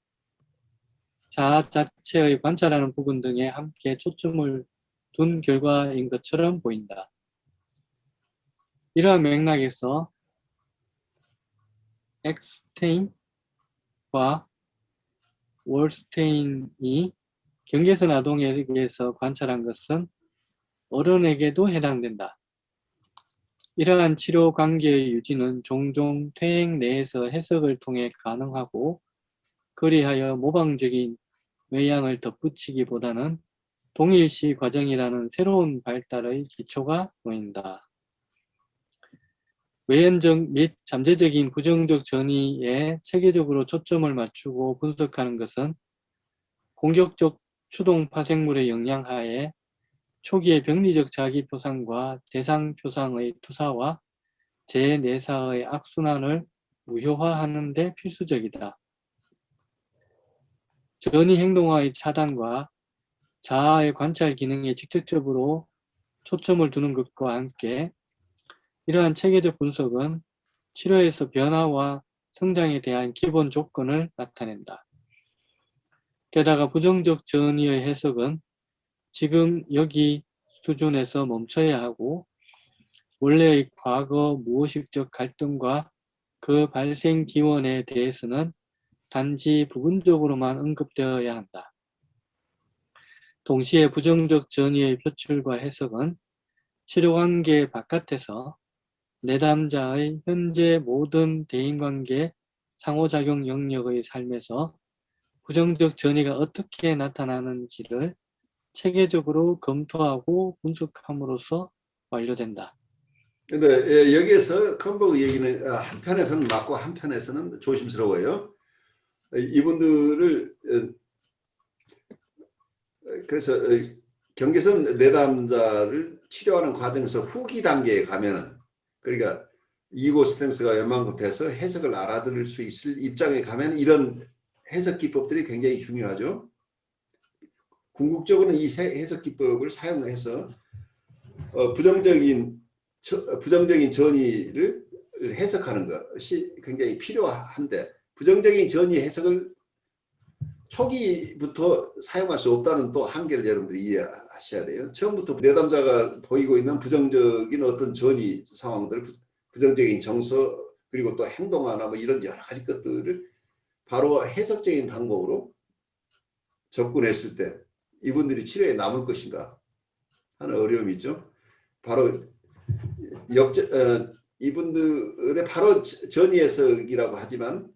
S2: 자아 자체의 관찰하는 부분 등에 함께 초점을 둔 결과인 것처럼 보인다. 이러한 맥락에서 엑스테인과 월스테인이 경계선 아동에게서 관찰한 것은 어른에게도 해당된다. 이러한 치료 관계의 유지는 종종 퇴행 내에서 해석을 통해 가능하고 그리하여 모방적인 외양을 덧붙이기보다는 동일시 과정이라는 새로운 발달의 기초가 보인다. 외연적 및 잠재적인 부정적 전이에 체계적으로 초점을 맞추고 분석하는 것은 공격적 추동 파생물의 영향하에 초기의 병리적 자기표상과 대상표상의 투사와 재내사의 악순환을 무효화하는 데 필수적이다. 전이 행동화의 차단과 자아의 관찰 기능에 직접적으로 초점을 두는 것과 함께 이러한 체계적 분석은 치료에서 변화와 성장에 대한 기본 조건을 나타낸다. 게다가 부정적 전이의 해석은 지금 여기 수준에서 멈춰야 하고 원래의 과거 무의식적 갈등과 그 발생 기원에 대해서는 단지 부분적으로만 언급되어야 한다. 동시에 부정적 전이의 표출과 해석은 치료관계 바깥에서 내담자의 현재 모든 대인관계 상호작용 영역의 삶에서 부정적 전이가 어떻게 나타나는지를 체계적으로 검토하고 분석함으로써 완료된다.
S1: 근데 여기에서 컴버그 얘기는 한편에서는 맞고 한편에서는 조심스러워요. 이분들을 그래서 경계선 내담자를 치료하는 과정에서 후기 단계에 가면은 그러니까 이고 스탠스가 웬만큼 돼서 해석을 알아들을 수 있을 입장에 가면 이런 해석 기법들이 굉장히 중요하죠. 궁극적으로는 이 해석 기법을 사용해서 부정적인 전이를 해석하는 것이 굉장히 필요한데 부정적인 전이 해석을 초기부터 사용할 수 없다는 또 한계를 여러분들이 이해하셔야 돼요. 처음부터 내담자가 보이고 있는 부정적인 어떤 전이 상황들, 부정적인 정서 그리고 또 행동하나 뭐 이런 여러 가지 것들을 바로 해석적인 방법으로 접근했을 때 이분들이 치료에 남을 것인가 하는 어려움이 있죠. 바로 이분들의 바로 전이 해석이라고 하지만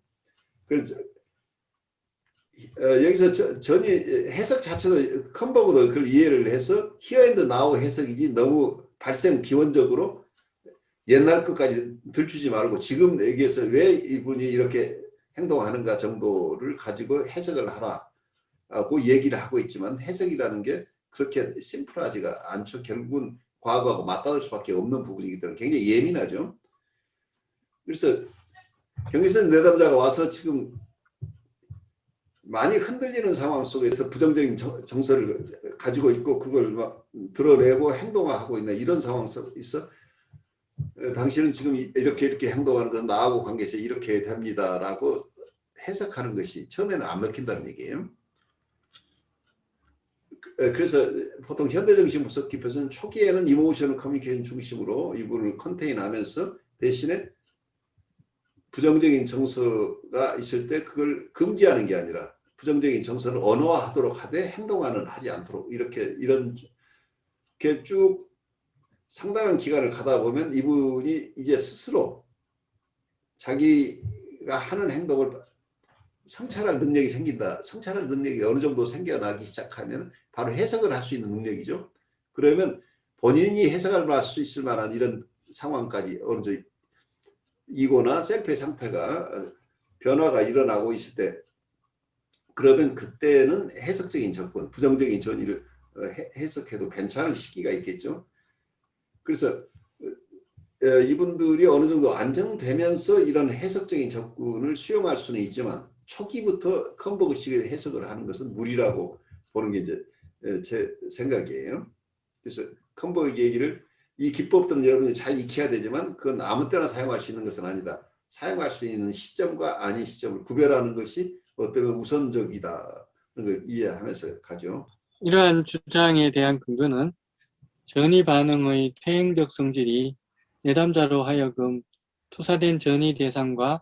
S1: 여기서 전이 해석 자체도 컴버그도 그걸 이해를 해서 히어 앤드 나우 해석이지 너무 발생 기원적으로 옛날 것까지 들추지 말고 지금 여기에서 왜 이분이 이렇게 행동하는가 정도를 가지고 해석을 하라고 얘기를 하고 있지만 해석이라는 게 그렇게 심플하지가 않죠. 결국은 과거하고 맞닿을 수밖에 없는 부분이기 때문에 굉장히 예민하죠. 그래서 경계선 내담자가 와서 지금 많이 흔들리는 상황 속에서 부정적인 정서를 가지고 있고 그걸 막 드러내고 행동하고 있는 이런 상황 속에서 당신은 지금 이렇게 행동하는 건 나하고 관계에서 이렇게 됩니다라고 해석하는 것이 처음에는 안 먹힌다는 얘기예요. 그래서 보통 현대정신 분석 기법에서는 초기에는 이모셔널 커뮤니케이션 중심으로 이분을 컨테인하면서 대신에 부정적인 정서가 있을 때 그걸 금지하는 게 아니라 부정적인 정서를 언어화하도록 하되 행동하는 하지 않도록 이런 게 쭉 상당한 기간을 가다 보면 이분이 이제 스스로 자기가 하는 행동을 성찰할 능력이 생긴다. 성찰할 능력이 어느 정도 생겨나기 시작하면 바로 해석을 할 수 있는 능력이죠. 그러면 본인이 해석할 수 있을 만한 이런 상황까지 어느 정도 이거나 셀프의 상태가 변화가 일어나고 있을 때 그러면 그때는 해석적인 접근, 부정적인 전의를 해석해도 괜찮을 시기가 있겠죠. 그래서 이분들이 어느 정도 안정되면서 이런 해석적인 접근을 수용할 수는 있지만 초기부터 컴버그식의 해석을 하는 것은 무리라고 보는 게 이제 제 생각이에요. 그래서 컴버그 얘기를 이 기법들은 여러분이 잘 익혀야 되지만 그건 아무 때나 사용할 수 있는 것은 아니다. 사용할 수 있는 시점과 아닌 시점을 구별하는 것이 어쩌면 우선적이다는 걸 이해하면서 가죠.
S2: 이러한 주장에 대한 근거는 전이 반응의 퇴행적 성질이 내담자로 하여금 투사된 전이 대상과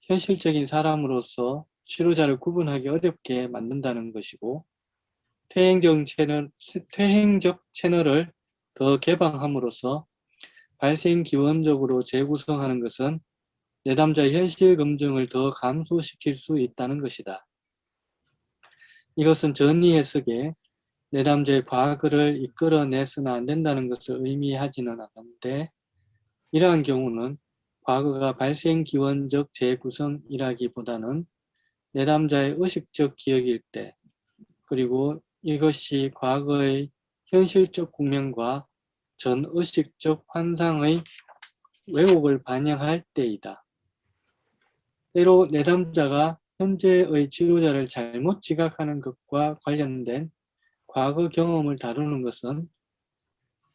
S2: 현실적인 사람으로서 치료자를 구분하기 어렵게 만든다는 것이고 퇴행적 채널을 더 개방함으로써 발생 기원적으로 재구성하는 것은 내담자의 현실 검증을 더 감소시킬 수 있다는 것이다. 이것은 전이 해석에 내담자의 과거를 이끌어내서는 안 된다는 것을 의미하지는 않는데 이러한 경우는 과거가 발생 기원적 재구성이라기보다는 내담자의 의식적 기억일 때 그리고 이것이 과거의 현실적 국면과 전의식적 환상의 왜곡을 반영할 때이다. 때로 내담자가 현재의 치료자를 잘못 지각하는 것과 관련된 과거 경험을 다루는 것은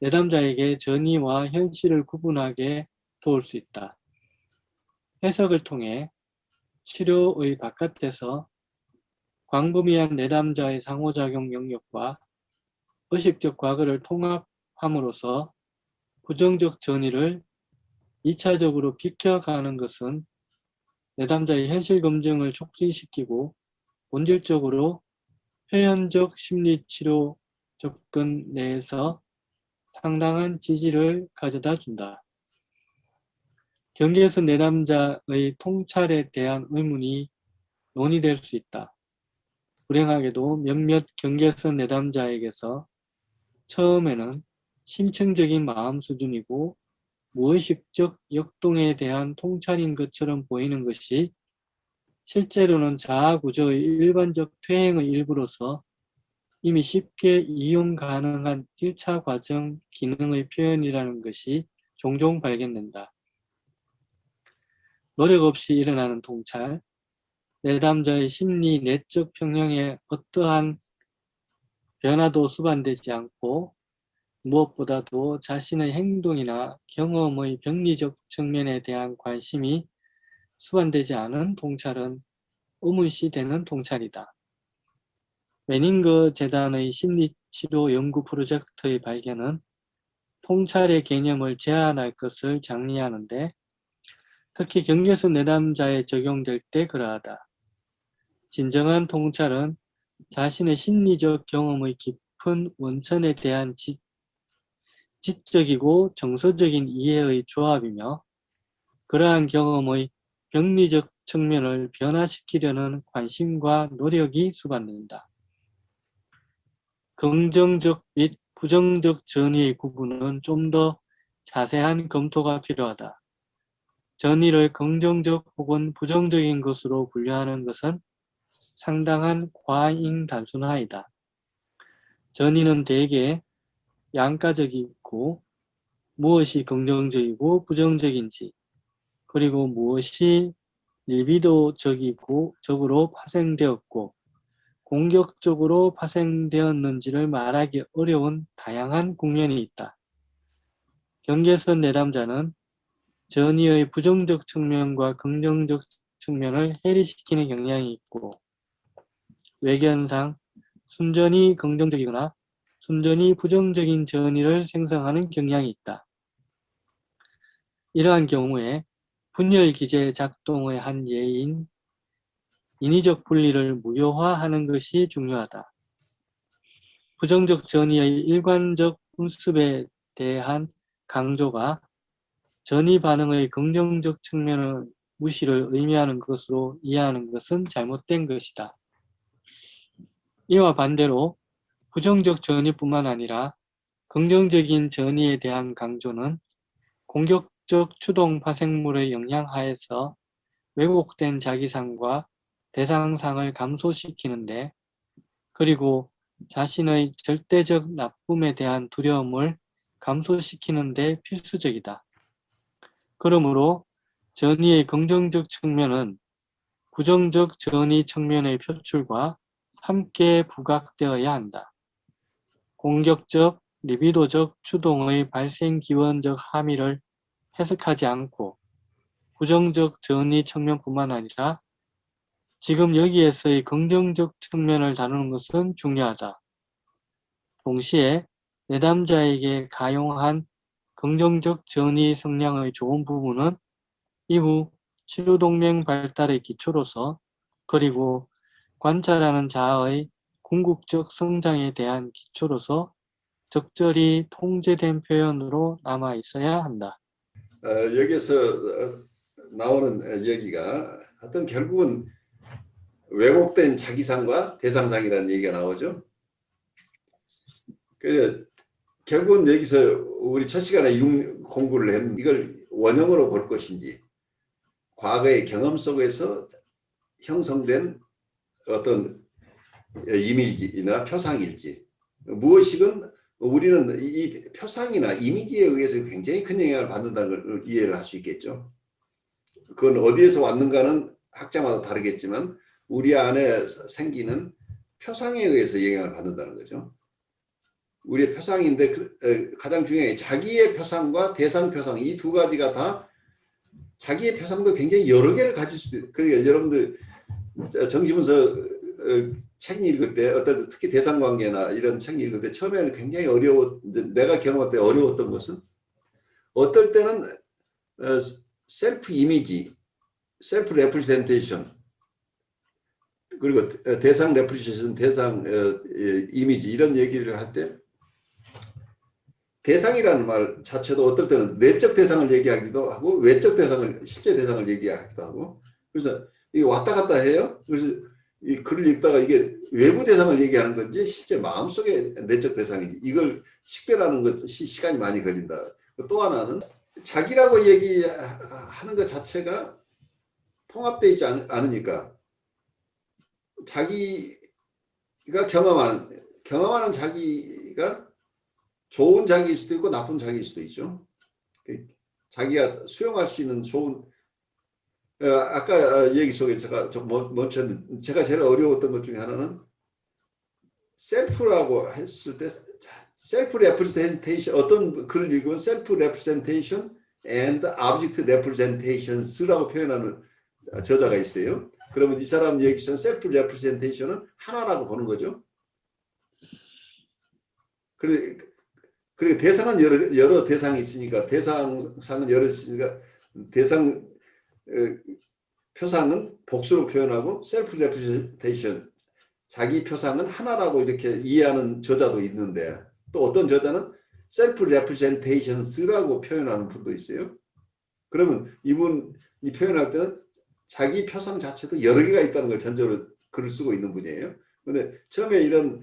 S2: 내담자에게 전이와 현실을 구분하게 도울 수 있다. 해석을 통해 치료의 바깥에서 광범위한 내담자의 상호작용 영역과 의식적 과거를 통합함으로써 부정적 전이를 2차적으로 비켜가는 것은 내담자의 현실 검증을 촉진시키고 본질적으로 표현적 심리치료 접근 내에서 상당한 지지를 가져다 준다. 경계선 내담자의 통찰에 대한 의문이 논의될 수 있다. 불행하게도 몇몇 경계선 내담자에게서 처음에는 심층적인 마음 수준이고 무의식적 역동에 대한 통찰인 것처럼 보이는 것이 실제로는 자아 구조의 일반적 퇴행의 일부로서 이미 쉽게 이용 가능한 1차 과정 기능의 표현이라는 것이 종종 발견된다. 노력 없이 일어나는 통찰, 내담자의 심리 내적 평형에 어떠한 변화도 수반되지 않고 무엇보다도 자신의 행동이나 경험의 병리적 측면에 대한 관심이 수반되지 않은 통찰은 의문시되는 통찰이다. 메닝거 재단의 심리치료 연구 프로젝트의 발견은 통찰의 개념을 제한할 것을 장려하는데 특히 경계선 내담자에 적용될 때 그러하다. 진정한 통찰은 자신의 심리적 경험의 깊은 원천에 대한 지적이고 정서적인 이해의 조합이며 그러한 경험의 병리적 측면을 변화시키려는 관심과 노력이 수반된다. 긍정적 및 부정적 전이의 구분은 좀 더 자세한 검토가 필요하다. 전이를 긍정적 혹은 부정적인 것으로 분류하는 것은 상당한 과잉 단순화이다. 전이는 대개 양가적이고 무엇이 긍정적이고 부정적인지 그리고 무엇이 리비도적으로 파생되었고 공격적으로 파생되었는지를 말하기 어려운 다양한 국면이 있다. 경계선 내담자는 전이의 부정적 측면과 긍정적 측면을 해리시키는 경향이 있고 외견상 순전히 긍정적이거나 순전히 부정적인 전이를 생성하는 경향이 있다. 이러한 경우에 분열 기제 작동의 한 예인 인위적 분리를 무효화하는 것이 중요하다. 부정적 전이의 일관적 분습에 대한 강조가 전이 반응의 긍정적 측면의 무시를 의미하는 것으로 이해하는 것은 잘못된 것이다. 이와 반대로 부정적 전이뿐만 아니라 긍정적인 전이에 대한 강조는 공격적 추동 파생물의 영향 하에서 왜곡된 자기상과 대상상을 감소시키는데 그리고 자신의 절대적 나쁨에 대한 두려움을 감소시키는 데 필수적이다. 그러므로 전이의 긍정적 측면은 부정적 전이 측면의 표출과 함께 부각되어야 한다. 공격적, 리비도적 추동의 발생 기원적 함의를 해석하지 않고 부정적 전이 측면뿐만 아니라 지금 여기에서의 긍정적 측면을 다루는 것은 중요하다. 동시에 내담자에게 가용한 긍정적 전이 성향의 좋은 부분은 이후 치료동맹 발달의 기초로서 그리고 관찰하는 자아의 궁극적 성장에 대한 기초로서 적절히 통제된 표현으로 남아 있어야 한다.
S1: 여기서 나오는 얘기가 하여튼 결국은 왜곡된 자기상과 대상상이라는 얘기가 나오죠. 그 결국은 여기서 우리 첫 시간에 공부를 했는데 이걸 원형으로 볼 것인지 과거의 경험 속에서 형성된 어떤 이미지나 표상일지 무엇이건 우리는 이 표상이나 이미지에 의해서 굉장히 큰 영향을 받는다는 걸 이해를 할 수 있겠죠. 그건 어디에서 왔는가는 학자마다 다르겠지만 우리 안에 생기는 표상에 의해서 영향을 받는다는 거죠. 우리의 표상인데 가장 중요한 게 자기의 표상과 대상 표상 이 두 가지가 다 자기의 표상도 굉장히 여러 개를 가질 수도 있어요. 그러니까 여러분들 정신분석 책 읽을 때 어떤 특히 대상관계나 이런 책 읽을 때 처음에는 굉장히 내가 경험할 때 어려웠던 것은 어떨 때는 셀프 이미지, 셀프 레프레젠테이션 그리고 대상 레프레젠테이션, 대상 이미지 이런 얘기를 할 때 대상이라는 말 자체도 어떨 때는 내적 대상을 얘기하기도 하고 외적 대상을 실제 대상을 얘기하기도 하고 그래서 이게 왔다 갔다 해요. 그래서 이 글을 읽다가 이게 외부 대상을 얘기하는 건지 실제 마음속의 내적 대상인지 이걸 식별하는 것이 시간이 많이 걸린다. 또 하나는 자기라고 얘기하는 것 자체가 통합되어 있지 않으니까 자기가 경험하는 자기가 좋은 자기일 수도 있고 나쁜 자기일 수도 있죠. 자기가 수용할 수 있는 좋은 아까 얘기 속에 제가 좀 멈췄는데 제가 제일 어려웠던 것 중에 하나는 셀프라고 했을 때 셀프 레프레젠테이션 어떤 글을 읽으면 셀프 레프레젠테이션 and object representations라고 표현하는 저자가 있어요. 그러면 이 사람 얘기처럼 셀프 레프레젠테이션은 하나라고 보는 거죠. 그리고 대상은 여러 대상이 있으니까 대상상은 여러 있으니까 대상 표상은 복수로 표현하고 셀프 레프레젠테이션 자기 표상은 하나라고 이렇게 이해하는 저자도 있는데 또 어떤 저자는 셀프 레프레젠테이션스라고 표현하는 분도 있어요. 그러면 이분이 표현할 때는 자기 표상 자체도 여러 개가 있다는 걸 전제로 글을 쓰고 있는 분이에요. 그런데 처음에 이런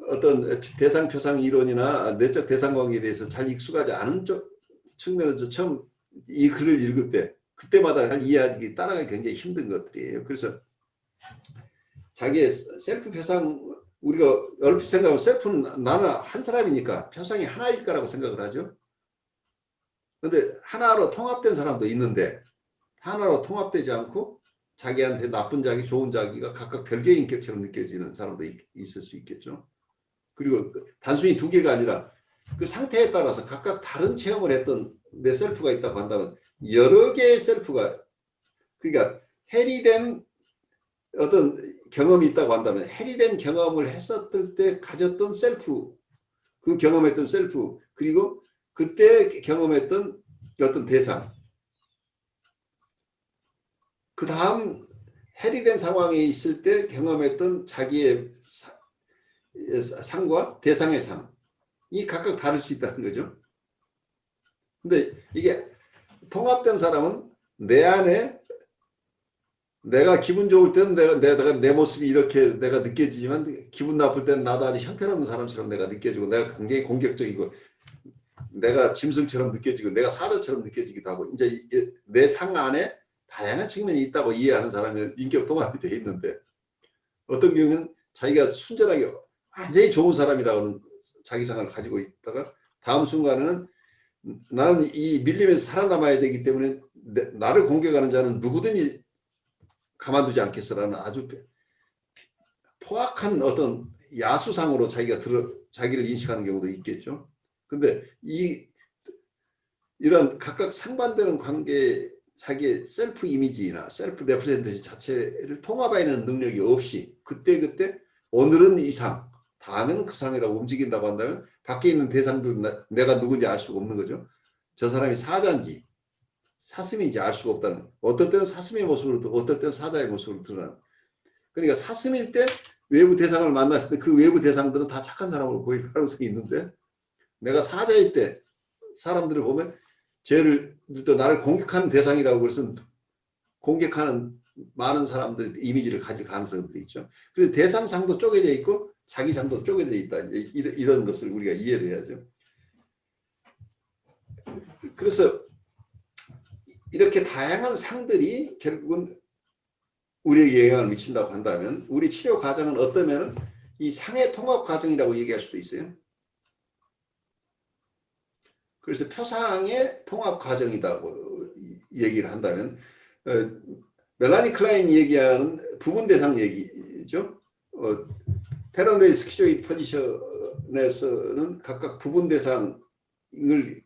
S1: 어떤 대상 표상 이론이나 내적 대상 관계에 대해서 잘 익숙하지 않은 측면에서 처음 이 글을 읽을 때 그때마다 잘 이해하기 따라가기 굉장히 힘든 것들이에요. 그래서 자기의 셀프 표상 우리가 얼핏 생각하면 셀프는 나는 한 사람이니까 표상이 하나일 거라고 생각을 하죠. 그런데 하나로 통합된 사람도 있는데 하나로 통합되지 않고 자기한테 나쁜 자기, 좋은 자기가 각각 별개의 인격처럼 느껴지는 사람도 있을 수 있겠죠. 그리고 단순히 두 개가 아니라 그 상태에 따라서 각각 다른 체험을 했던 내 셀프가 있다고 한다면 여러 개의 셀프가, 그러니까 해리된 어떤 경험이 있다고 한다면 해리된 경험을 했었을 때 가졌던 셀프, 그 경험했던 셀프, 그리고 그때 경험했던 어떤 대상, 그 다음 해리된 상황에 있을 때 경험했던 자기의 상과 대상의 상이 각각 다를 수 있다는 거죠. 근데 이게 통합된 사람은 내 안에 내가 기분 좋을 때는 내가 내 모습이 이렇게 내가 느껴지지만 기분 나쁠 때는 나도 아주 형편없는 사람처럼 내가 느껴지고 내가 굉장히 공격적이고 내가 짐승처럼 느껴지고 내가 사자처럼 느껴지기도 하고 이제 내 상 안에 다양한 측면이 있다고 이해하는 사람이 인격 통합이 되어 있는데 어떤 경우는 자기가 순전하게 완전히 좋은 사람이라고는 자기 상을 가지고 있다가 다음 순간에는 나는 이 밀림에서 살아남아야 되기 때문에 나를 공격하는 자는 누구든지 가만두지 않겠어라는 아주 포악한 어떤 야수상으로 자기를 인식하는 경우도 있겠죠. 근데 이런 각각 상반되는 관계 자기의 셀프 이미지나 셀프 레프레젠테이션 자체를 통합하는 능력이 없이 그때그때 오늘은 이 상, 다음에는 그 상이라고 움직인다고 한다면 밖에 있는 대상도 내가 누군지 알 수가 없는 거죠. 저 사람이 사자인지 사슴인지 알 수가 없다는, 어떨 때는 사슴의 모습으로 어떨 때는 사자의 모습으로 드러나는. 그러니까 사슴일 때 외부 대상을 만났을 때 그 외부 대상들은 다 착한 사람으로 보일 가능성이 있는데 내가 사자일 때 사람들을 보면 쟤를 또 나를 공격하는 대상이라고 해서 공격하는 많은 사람들 이미지를 가질 가능성들이 있죠. 그래서 대상상도 쪼개져 있고 자기상도 쪼개져 있다. 이런 것을 우리가 이해를 해야죠. 그래서 이렇게 다양한 상들이 결국은 우리에게 영향을 미친다고 한다면 우리 치료 과정은 어떠면은 이 상의 통합 과정이라고 얘기할 수도 있어요. 그래서 표상의 통합 과정이라고 얘기를 한다면 멜라니 클라인이 얘기하는 부분 대상 얘기죠. 패러데이 스키조이드 포지션에서는 각각 부분 대상을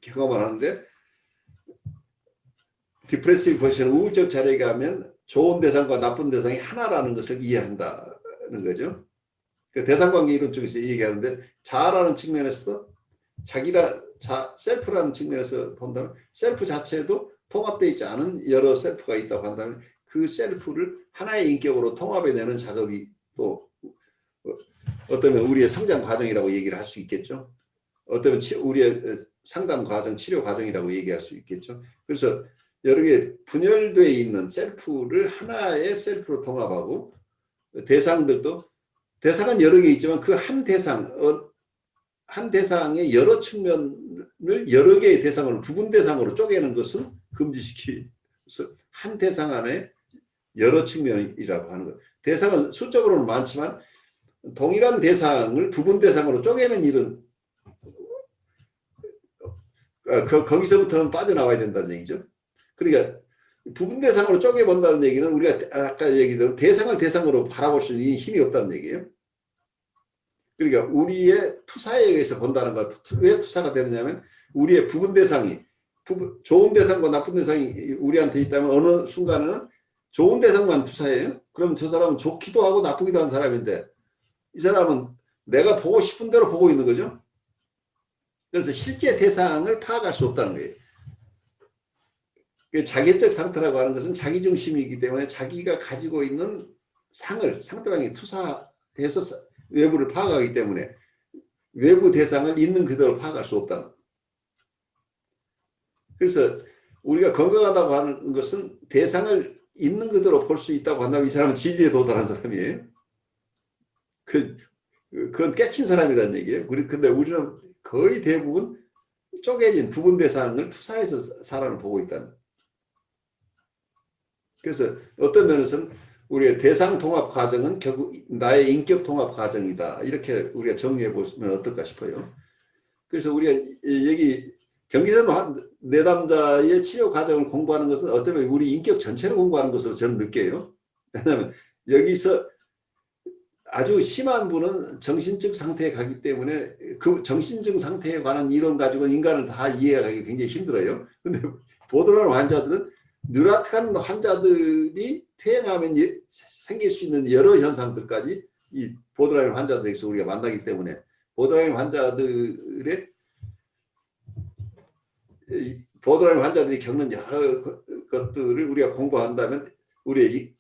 S1: 경험을 하는데 디프레시브 포지션 우울적 자리에 가면 좋은 대상과 나쁜 대상이 하나라는 것을 이해한다는 거죠. 그 대상관계 이론 쪽에서 얘기하는데 자아라는 측면에서도 셀프라는 측면에서 본다면 셀프 자체도 통합되어 있지 않은 여러 셀프가 있다고 한다면 그 셀프를 하나의 인격으로 통합해내는 작업이 또 어쩌면 우리의 성장 과정이라고 얘기를 할 수 있겠죠. 어쩌면 우리의 상담 과정, 치료 과정이라고 얘기할 수 있겠죠. 그래서 여러 개 분열되어 있는 셀프를 하나의 셀프로 통합하고 대상들도 대상은 여러 개 있지만 그 한 대상의 여러 측면을 여러 개의 대상으로 부분 대상으로 쪼개는 것은 금지시키면서 한 대상 안에 여러 측면이라고 하는 것. 대상은 수적으로는 많지만 동일한 대상을 부분 대상으로 쪼개는 일은 거기서부터는 빠져나와야 된다는 얘기죠. 그러니까 부분 대상으로 쪼개본다는 얘기는 우리가 아까 얘기대로 대상을 대상으로 바라볼 수 있는 힘이 없다는 얘기예요. 그러니까 우리의 투사에 의해서 본다는 것. 왜 투사가 되느냐면 우리의 부분 대상이 좋은 대상과 나쁜 대상이 우리한테 있다면 어느 순간에는 좋은 대상만 투사해요. 그럼 저 사람은 좋기도 하고 나쁘기도 한 사람인데 이 사람은 내가 보고 싶은 대로 보고 있는 거죠. 그래서 실제 대상을 파악할 수 없다는 거예요. 자기적 상태라고 하는 것은 자기중심이기 때문에 자기가 가지고 있는 상을 상대방이 투사해서 외부를 파악하기 때문에 외부 대상을 있는 그대로 파악할 수 없다는. 그래서 우리가 건강하다고 하는 것은 대상을 있는 그대로 볼 수 있다고 한다면 이 사람은 진리에 도달한 사람이에요. 그건 깨친 사람이라는 얘기예요. 근데 우리는 거의 대부분 쪼개진 부분 대상을 투사해서 사람을 보고 있다는. 그래서 어떤 면에서는 우리의 대상 통합 과정은 결국 나의 인격 통합 과정이다. 이렇게 우리가 정리해 보시면 어떨까 싶어요. 그래서 우리가 여기 경계선 내담자의 치료 과정을 공부하는 것은 어쩌면 우리 인격 전체를 공부하는 것으로 저는 느껴요. 왜냐하면 여기서 아주 심한 분은 정신적 상태에 가기 때문에 그 정신적 상태에 관한 이론 가지고 인간을 다 이해하기 굉장히 힘들어요. 근데 보드라인 환자들은 뉴라틱한 환자들이 퇴행하면 생길 수 있는 여러 현상들까지 이 보드라인 환자들에서 우리가 만나기 때문에 보드라인 환자들의 보드라인 환자들이 겪는 여러 것들을 우리가 공부한다면 우리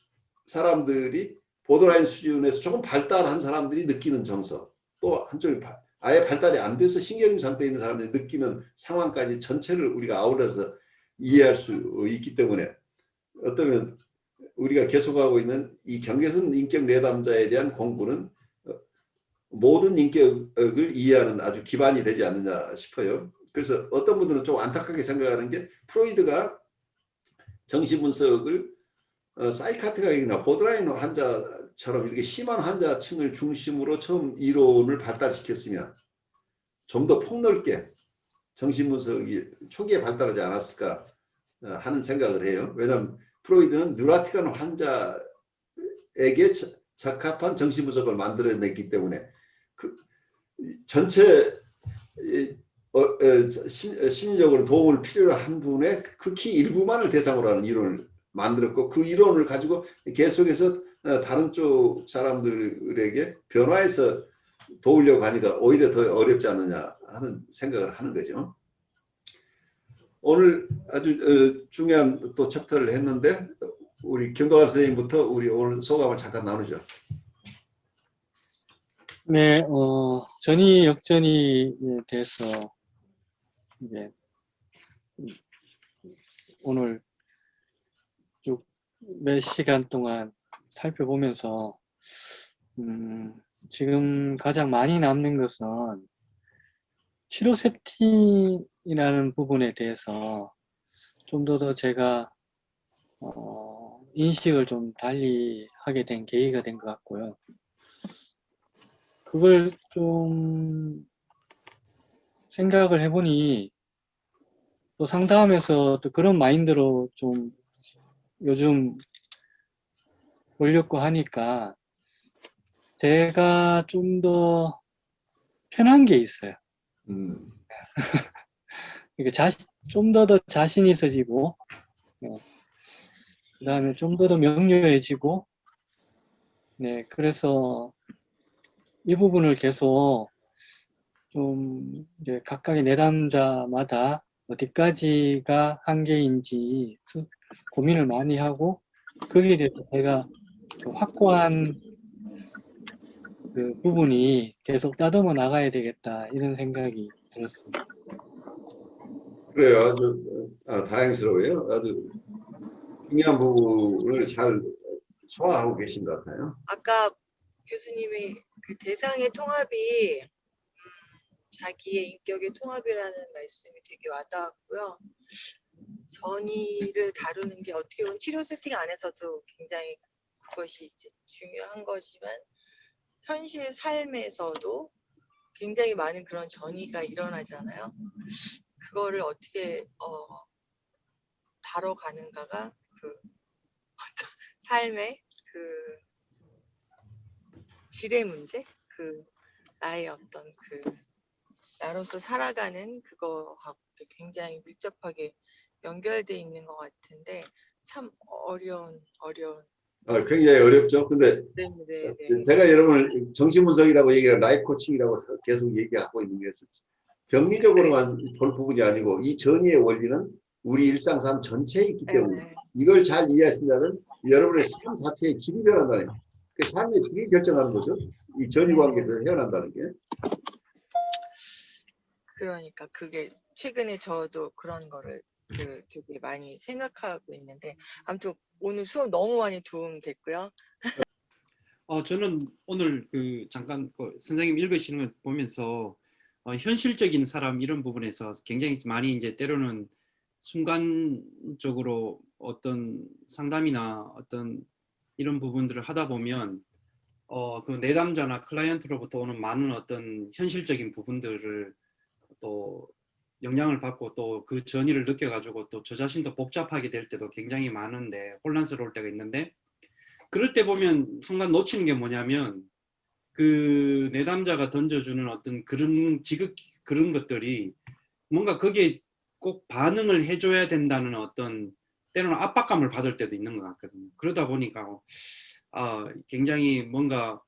S1: 사람들이 보드라인 수준에서 조금 발달한 사람들이 느끼는 정서, 또 한쪽이 아예 발달이 안 돼서 신경질 상태에 있는 사람들이 느끼는 상황까지 전체를 우리가 아우러서 이해할 수 있기 때문에 어쩌면 우리가 계속하고 있는 이 경계선 인격 내담자에 대한 공부는 모든 인격을 이해하는 아주 기반이 되지 않느냐 싶어요. 그래서 어떤 분들은 좀 안타깝게 생각하는 게 프로이드가 정신분석을 사이카트가 보드라인 환자처럼 이렇게 심한 환자층을 중심으로 처음 이론을 발달시켰으면 좀 더 폭넓게 정신분석이 초기에 발달하지 않았을까 하는 생각을 해요. 왜냐하면 프로이드는 뉴라틱한 환자에게 적합한 정신분석을 만들어냈기 때문에 그 전체 심리적으로 도움을 필요로 한 분의 극히 일부만을 대상으로 하는 이론을 만들었고 그 이론을 가지고 계속해서 다른 쪽 사람들에게 변화해서 도우려고 하니까 오히려 더 어렵지 않느냐 하는 생각을 하는 거죠. 오늘 아주 중요한 또 챕터를 했는데 우리 김동환 선생님부터 우리 오늘 소감을 잠깐 나누죠.
S2: 네, 전이 역전이에 대해서 이제 오늘 쭉 몇 시간 동안 살펴보면서 지금 가장 많이 남는 것은 치료 세팅이라는 부분에 대해서 좀 더 제가 인식을 좀 달리 하게 된 계기가 된 것 같고요. 그걸 좀 생각을 해보니 또 상담에서 또 그런 마인드로 좀 요즘 보려고 하니까 제가 좀 더 편한 게 있어요. 그러니까 좀 더 자신 있어지고, 그 다음에 좀 더 명료해지고, 네, 그래서 이 부분을 계속 좀 이제 각각의 내담자마다 어디까지가 한계인지 고민을 많이 하고, 거기에 대해서 제가 확고한 그 부분이 계속 따듬어 나가야 되겠다 이런 생각이 들었습니다.
S1: 그래요. 아주 다행스러워요. 아주 중요한 부분을 잘 소화하고 계신 것 같아요.
S4: 아까 교수님이 그 대상의 통합이 자기의 인격의 통합이라는 말씀이 되게 와닿았고요. 전이를 다루는 게 어떻게 보면 치료 세팅 안에서도 굉장히 그것이 이제 중요한 거지만 현실 삶에서도 굉장히 많은 그런 전이가 일어나잖아요. 그거를 어떻게 다뤄가는가가 그 어떤 삶의 그 질의 문제, 그 나의 어떤 그 나로서 살아가는 그거하고 굉장히 밀접하게 연결돼 있는 것 같은데 참 어려운
S1: 굉장히 어렵죠. 근데
S4: 네.
S1: 제가 여러분을 정신분석이라고 얘기하고 라이프 코칭이라고 계속 얘기하고 있는 게 병리적으로만 볼 부분이 아니고 이 전이의 원리는 우리 일상삶 전체에 있기 때문에 이걸 잘 이해하신다면 여러분의 삶 자체의 질이 변한다는 거예요. 그 삶의 질이 결정하는 거죠. 이 전이관계에서 헤어난다는 게.
S4: 그러니까 그게 최근에 저도 그런 거를 되게 많이 생각하고 있는데 아무튼 오늘 수업 너무 많이 도움됐고요.
S5: 저는 오늘 잠깐 선생님 읽으시는 거 보면서 현실적인 사람 이런 부분에서 굉장히 많이 이제 때로는 순간적으로 어떤 상담이나 어떤 이런 부분들을 하다 보면 그 내담자나 클라이언트로부터 오는 많은 어떤 현실적인 부분들을 또 영향을 받고 또 그 전이를 느껴가지고 또 저 자신도 복잡하게 될 때도 굉장히 많은데 혼란스러울 때가 있는데 그럴 때 보면 순간 놓치는 게 뭐냐면 그 내담자가 던져주는 어떤 그런 그런 것들이 뭔가 거기에 꼭 반응을 해줘야 된다는 어떤 때로는 압박감을 받을 때도 있는 것 같거든요. 그러다 보니까 굉장히 뭔가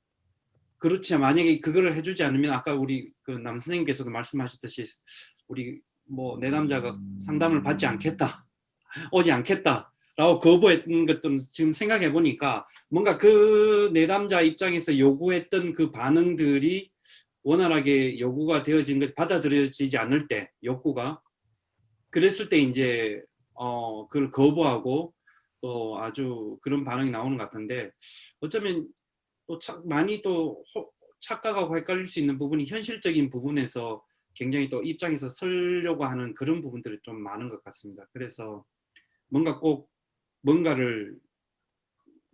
S5: 그렇지 만약에 그거를 해주지 않으면 아까 우리 그 남 선생님께서도 말씀하셨듯이 우리 뭐 내담자가 상담을 받지 않겠다 오지 않겠다라고 거부했던 것들은 지금 생각해 보니까 뭔가 그 내담자 입장에서 요구했던 그 반응들이 원활하게 요구가 되어진 것 받아들여지지 않을 때 욕구가 그랬을 때 이제 그걸 거부하고 또 아주 그런 반응이 나오는 것 같은데 어쩌면 또 많이 또 착각하고 헷갈릴 수 있는 부분이 현실적인 부분에서 굉장히 또 입장에서 서려고 하는 그런 부분들이 좀 많은 것 같습니다. 그래서 뭔가 꼭 뭔가를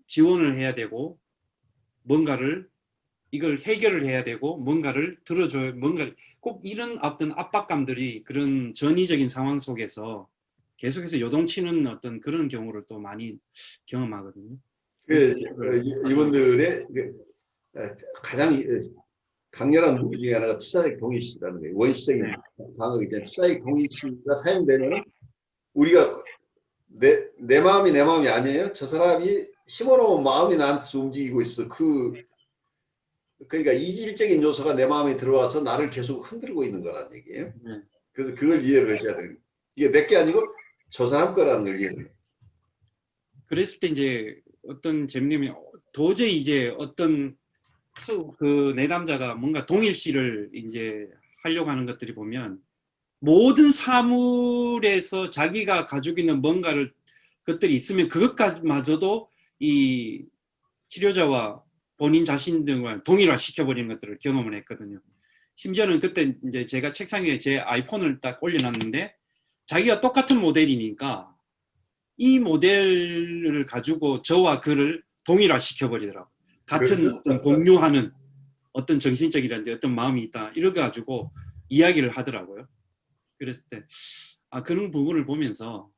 S5: 지원을 해야 되고 뭔가를 이걸 해결을 해야 되고 뭔가를 들어줘야 뭔가 꼭 이런 어떤 압박감들이 그런 전위적인 상황 속에서 계속해서 요동치는 어떤 그런 경우를 또 많이 경험하거든요.
S1: 이분들의 가장 강렬한 무기 중에 하나가 투사적 동의시라는 거예요. 원시적인 방어이기 때문에 투사적 동의시가 사용되면 우리가 내 마음이 내 마음이 아니에요. 저 사람이 심어놓은 마음이 나한테서 움직이고 있어. 그러니까 이질적인 요소가 내 마음에 들어와서 나를 계속 흔들고 있는 거란 얘기예요. 그래서 그걸 이해를 하셔야 돼요. 이게 내 게 아니고 저 사람 거라는 걸 이해를 해요.
S5: 그랬을 때 이제 어떤 재미님이 도저히 이제 어떤 그 내담자가 뭔가 동일시를 이제 하려고 하는 것들이 보면 모든 사물에서 자기가 가지고 있는 뭔가를 것들이 있으면 그것까지마저도 이 치료자와 본인 자신 등을 동일화 시켜버리는 것들을 경험을 했거든요. 심지어는 그때 이제 제가 책상 위에 제 아이폰을 딱 올려놨는데 자기가 똑같은 모델이니까 이 모델을 가지고 저와 그를 동일화 시켜버리더라고요. 같은 어떤 공유하는 어떤 정신적이라든지 어떤 마음이 있다 이래 가지고 이야기를 하더라고요. 그랬을 때 그런 부분을 보면서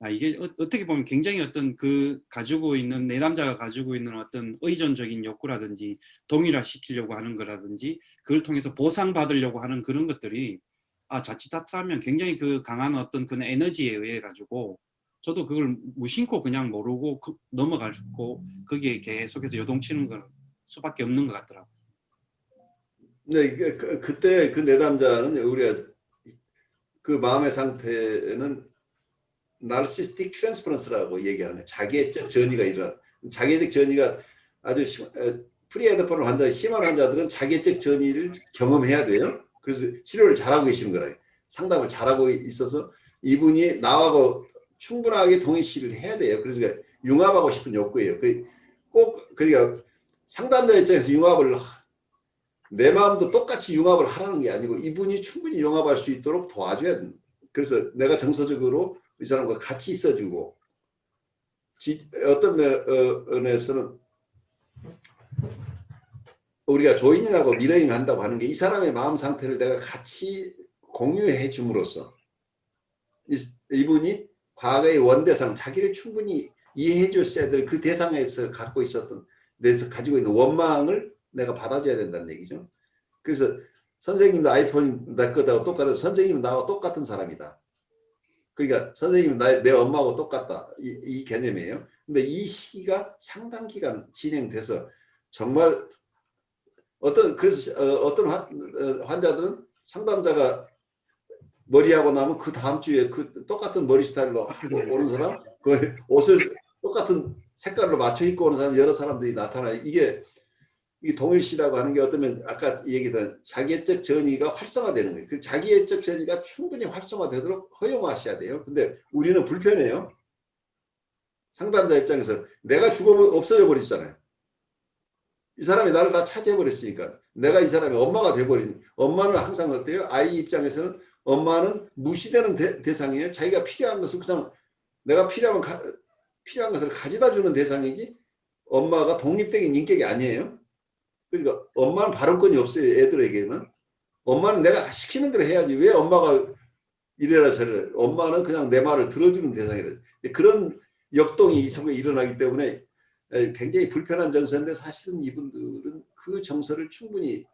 S5: 이게 어떻게 보면 굉장히 어떤 그 가지고 있는 내담자가 가지고 있는 어떤 의존적인 욕구라든지 동일화시키려고 하는 거라든지 그걸 통해서 보상받으려고 하는 그런 것들이 자칫하면 굉장히 그 강한 어떤 그런 에너지에 의해 가지고 저도 그걸 무심코 그냥 모르고 넘어가고 거기에 계속해서 요동치는 걸 수밖에 없는 것 같더라고요.
S1: 네, 그때 그 내담자는 우리가 그 마음의 상태는 나르시스틱 트랜스퍼런스라고 얘기하는 거예요. 자기애적 전이가 일어나. 자기애적 전이가 아주 프리헤드폰 환자, 심한 환자들은 자기애적 전이를 경험해야 돼요. 그래서 치료를 잘하고 계시는 거라요. 상담을 잘하고 있어서 이분이 나하고 충분하게 동의시를 해야 돼요. 그래서 융합하고 싶은 욕구예요. 그러니까 상담자 입장에서 융합을 내 마음도 똑같이 융합을 하라는 게 아니고 이분이 충분히 융합할 수 있도록 도와줘야 됩니다. 그래서 내가 정서적으로 이 사람과 같이 있어주고 어떤 면에서는 우리가 조이닝하고 미러잉 한다고 하는 게 이 사람의 마음 상태를 내가 같이 공유해 줌으로써 이분이 과거의 원대상 자기를 충분히 이해해 줬어야 될 그 대상에서 갖고 있었던 내에서 가지고 있는 원망을 내가 받아줘야 된다는 얘기죠. 그래서 선생님도 아이폰이 내 거하고 똑같아. 선생님은 나와 똑같은 사람이다. 그러니까 선생님은 내 엄마하고 똑같다. 이 개념이에요. 근데 이 시기가 상당 기간 진행돼서 정말 어떤 환자들은 상담자가 머리하고 나면 그 다음 주에 그 똑같은 머리 스타일로 하고 오는 사람, 그 옷을 똑같은 색깔로 맞춰 입고 오는 사람, 여러 사람들이 나타나요. 이게 동일시라고 하는 게 어쩌면 아까 얘기했던 자기애적 전이가 활성화되는 거예요. 그 자기애적 전이가 충분히 활성화되도록 허용하셔야 돼요. 근데 우리는 불편해요. 상담자 입장에서 내가 없어져 버리잖아요. 이 사람이 나를 다 차지해 버렸으니까 내가 이 사람의 엄마가 돼버린. 엄마는 항상 어때요? 아이 입장에서는 엄마는 무시되는 대상이에요. 자기가 필요한 것을 그냥 내가 필요한 것을 가져다 주는 대상이지 엄마가 독립적인 인격이 아니에요. 그러니까 엄마는 발언권이 없어요. 애들에게는. 엄마는 내가 시키는 대로 해야지. 왜 엄마가 이래라 저래라. 엄마는 그냥 내 말을 들어주는 대상이라. 그런 역동이 이 속에 일어나기 때문에 굉장히 불편한 정서인데 사실은 이분들은 그 정서를 충분히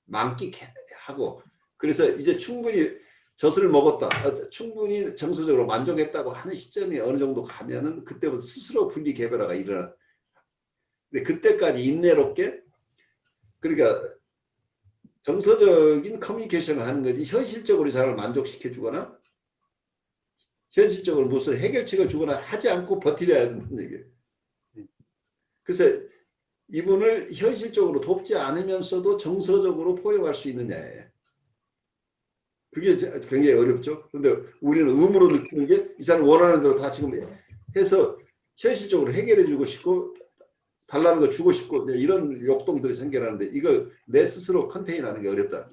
S1: 만끽하고 그래서 이제 충분히 젖을 먹었다. 충분히 정서적으로 만족했다고 하는 시점이 어느 정도 가면은 그때부터 스스로 분리 개별화가 일어나. 근데 그때까지 인내롭게 그러니까 정서적인 커뮤니케이션을 하는 거지 현실적으로 이 사람을 만족시켜 주거나 현실적으로 무슨 해결책을 주거나 하지 않고 버티려야 한다는 얘기예요. 그래서 이분을 현실적으로 돕지 않으면서도 정서적으로 포용할 수 있느냐예요. 그게 굉장히 어렵죠. 그런데 우리는 의무로 느끼는 게 이 사람 원하는 대로 다 지금 해서 현실적으로 해결해 주고 싶고 달라는 거 주고 싶고 이런 욕동들이 생겨나는데 이걸 내 스스로 컨테인하는 게 어렵다.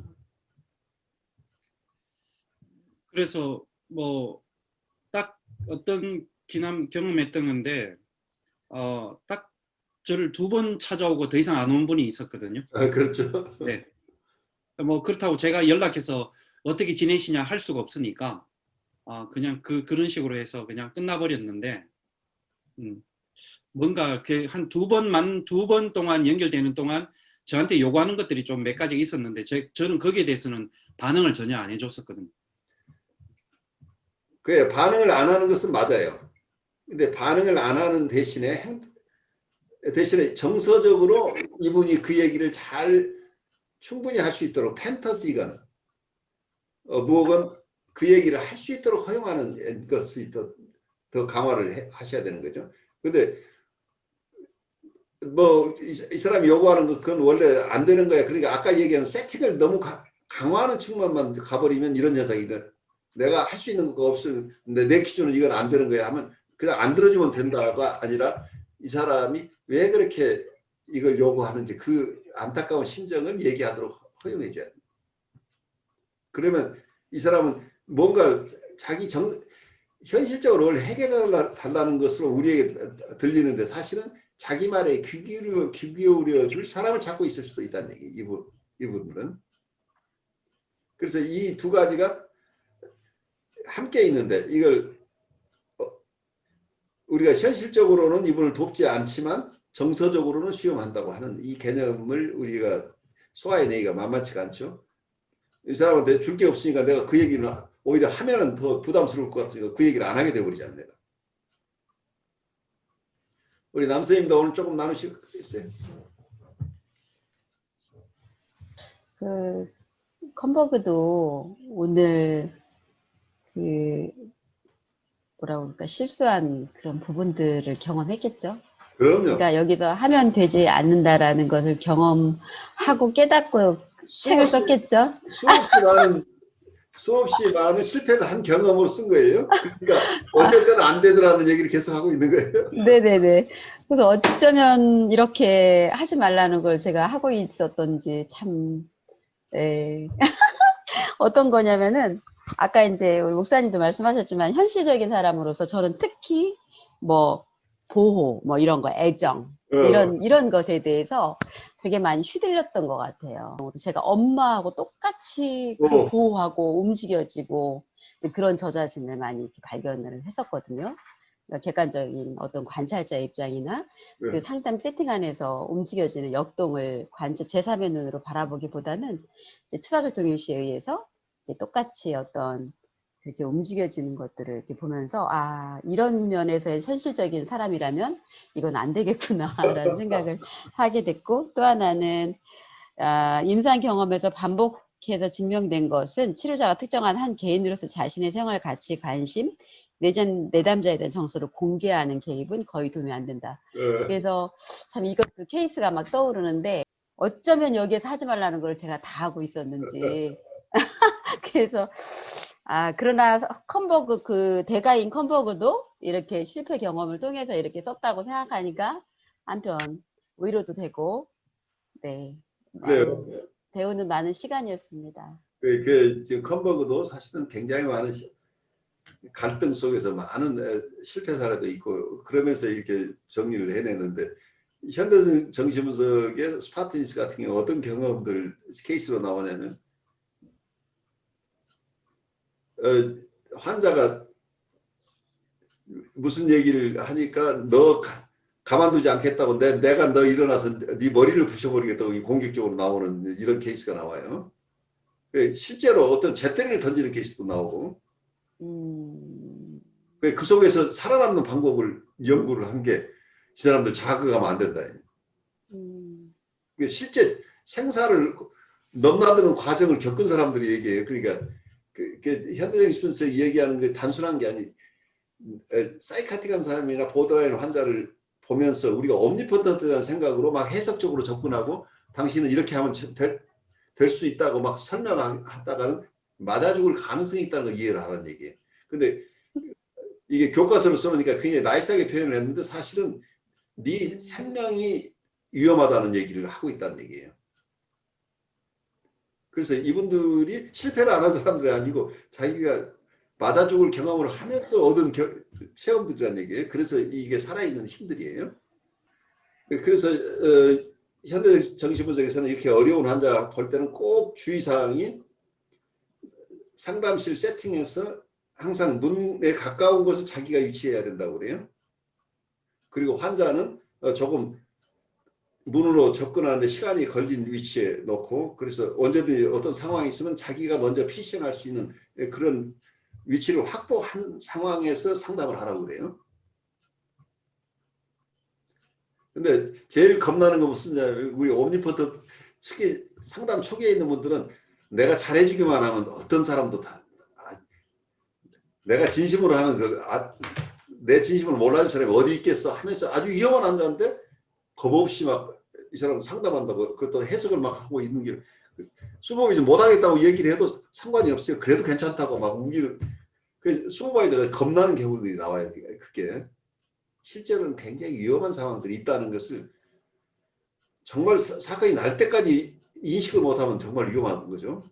S5: 그래서 뭐 딱 어떤 경험했던 건데 딱 저를 2번 찾아오고 더 이상 안 온 분이 있었거든요.
S1: 그렇죠.
S5: 네. 뭐 그렇다고 제가 연락해서 어떻게 지내시냐 할 수가 없으니까 그냥 그런 식으로 해서 그냥 끝나버렸는데 뭔가 한 2번 동안 연결되는 동안 저한테 요구하는 것들이 좀 몇 가지가 있었는데 저는 거기에 대해서는 반응을 전혀 안 해줬었거든요.
S1: 그래 반응을 안 하는 것은 맞아요. 근데 반응을 안 하는 대신에 정서적으로 이분이 그 얘기를 잘 충분히 할 수 있도록 팬터시건 무엇건 그 얘기를 할 수 있도록 허용하는 것이 더 강화를 하셔야 되는 거죠. 근데 뭐 이 사람이 요구하는 거 그건 원래 안 되는 거야. 그러니까 아까 얘기한 세팅을 너무 강화하는 측면만 가버리면 이런 현상이 내가 할 수 있는 거 없으는데 내 기준은 이건 안 되는 거야 하면 그냥 안 들어주면 된다가 아니라 이 사람이 왜 그렇게 이걸 요구하는지 그 안타까운 심정을 얘기하도록 허용해 줘야 돼. 그러면 이 사람은 뭔가 자기 현실적으로 원래 해결해 달라는 것으로 우리에게 들리는데 사실은 자기 말에 귀 기울여 줄 사람을 찾고 있을 수도 있다는 얘기. 이분은. 그래서 이 2가지가 함께 있는데 이걸 우리가 현실적으로는 이분을 돕지 않지만 정서적으로는 수용한다고 하는 이 개념을 우리가 소화해내기가 만만치가 않죠. 이 사람한테 줄 게 없으니까 내가 그 얘기를 오히려 하면은 더 부담스러울 것 같으니까 그 얘기를 안 하게 돼버리잖아요. 내가. 우리 남선생님도 오늘 조금 나누시겠어요?
S3: 그 컨버그도 오늘 뭐라고 그럴까 실수한 그런 부분들을 경험했겠죠.
S1: 그럼요.
S3: 그러니까 여기서 하면 되지 않는다라는 것을 경험하고 깨닫고 책을 썼겠죠.
S1: 수없이 많은 실패를 한 경험으로 쓴 거예요. 그러니까 어쨌거나 안 되더라는 얘기를 계속 하고 있는 거예요.
S3: 네네네. 그래서 어쩌면 이렇게 하지 말라는 걸 제가 하고 있었던지 참 어떤 거냐면은 아까 이제 우리 목사님도 말씀하셨지만 현실적인 사람으로서 저는 특히 뭐 보호 뭐 이런 거 애정 이런 것에 대해서 되게 많이 휘둘렸던 것 같아요. 제가 엄마하고 똑같이 보호하고 움직여지고 이제 그런 저 자신을 많이 이렇게 발견을 했었거든요. 그러니까 객관적인 어떤 관찰자 입장이나 그 상담 세팅 안에서 움직여지는 역동을 제3의 눈으로 바라보기보다는 이제 투사적 동일시에 의해서 이제 똑같이 어떤 그렇게 움직여지는 것들을 이렇게 보면서 이런 면에서의 현실적인 사람이라면 이건 안 되겠구나라는 생각을 하게 됐고 또 하나는 임상 경험에서 반복해서 증명된 것은 치료자가 특정한 한 개인으로서 자신의 생활 가치, 관심, 내담자에 대한 정서를 공개하는 개입은 거의 도움이 안 된다. 그래서 참 이것도 케이스가 막 떠오르는데 어쩌면 여기에서 하지 말라는 걸 제가 다 하고 있었는지 그래서 그러나 컨버그 그 대가인 컨버그도 이렇게 실패 경험을 통해서 이렇게 썼다고 생각하니까 한편 위로도 되고
S1: 그래요.
S3: 배우는 많은 시간이었습니다.
S1: 지금 컨버그도 사실은 굉장히 많은 갈등 속에서 많은 실패 사례도 있고 그러면서 이렇게 정리를 해내는데 현대 정신분석의 스파트니스 같은 경우 어떤 경험들 케이스로 나오냐면 환자가 무슨 얘기를 하니까 너 가만두지 않겠다고 내가 너 일어나서 네 머리를 부셔버리겠다고 공격적으로 나오는 이런 케이스가 나와요. 실제로 어떤 잿더리를 던지는 케이스도 나오고 그 속에서 살아남는 방법을 연구를 한 게 이 사람들 자극하면 안 된다. 실제 생사를 넘나드는 과정을 겪은 사람들이 얘기해요. 그러니까 현대정신에서 얘기하는 게 단순한 게 아니 사이카틱한 사람이나 보더라인 환자를 보면서 우리가 옴니포턴트한 생각으로 막 해석적으로 접근하고 당신은 이렇게 하면 될 수 있다고 막 설명하다가는 맞아 죽을 가능성이 있다는 걸 이해를 하라는 얘기예요. 근데 이게 교과서를 써놓으니까 굉장히 나이스하게 표현을 했는데 사실은 네 생명이 위험하다는 얘기를 하고 있다는 얘기예요. 그래서 이분들이 실패를 안 한 사람들이 아니고 자기가 맞아 죽을 경험을 하면서 얻은 체험들이라는 얘기예요. 그래서 이게 살아있는 힘들이에요. 그래서 현대 정신분석에서는 이렇게 어려운 환자 볼 때는 꼭 주의사항이 상담실 세팅에서 항상 문에 가까운 곳에 자기가 위치해야 된다고 그래요. 그리고 환자는 조금 문으로 접근하는데 시간이 걸린 위치에 놓고 그래서 언제든지 어떤 상황이 있으면 자기가 먼저 피신할 수 있는 그런 위치를 확보한 상황에서 상담을 하라고 그래요. 근데 제일 겁나는 건 무슨 우리 옴니포턴트 측에 상담 초기에 있는 분들은 내가 잘해주기만 하면 어떤 사람도 다 내가 진심으로 하면 내 진심을 몰라줄 사람이 어디 있겠어 하면서 아주 위험한 환자인데 겁없이 막 이 사람 상담한다고 그것도 해석을 막 하고 있는 게 수법이 못하겠다고 얘기를 해도 상관이 없어요. 그래도 괜찮다고 막 우기를 수법에서 겁나는 경우들이 나와요. 그게 실제로는 굉장히 위험한 상황들이 있다는 것을 정말 사건이 날 때까지 인식을 못하면 정말 위험한 거죠.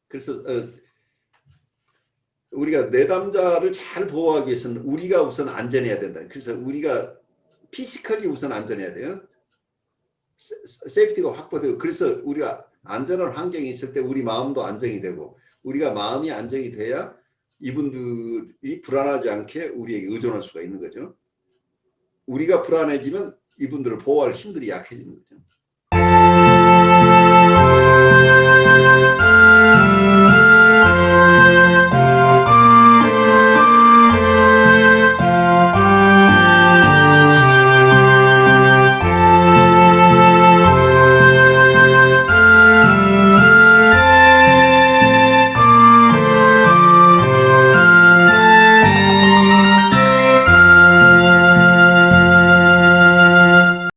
S1: 그래서 우리가 내담자를 잘 보호하기 위해서는 우리가 우선 안전해야 된다. 그래서 우리가 피지컬이 우선 안전해야 돼요. 세이프티가 확보되고 그래서 우리가 안전한 환경이 있을 때 우리 마음도 안정이 되고 우리가 마음이 안정이 돼야 이분들이 불안하지 않게 우리에게 의존할 수가 있는 거죠. 우리가 불안해지면 이분들을 보호할 힘들이 약해지는 거죠.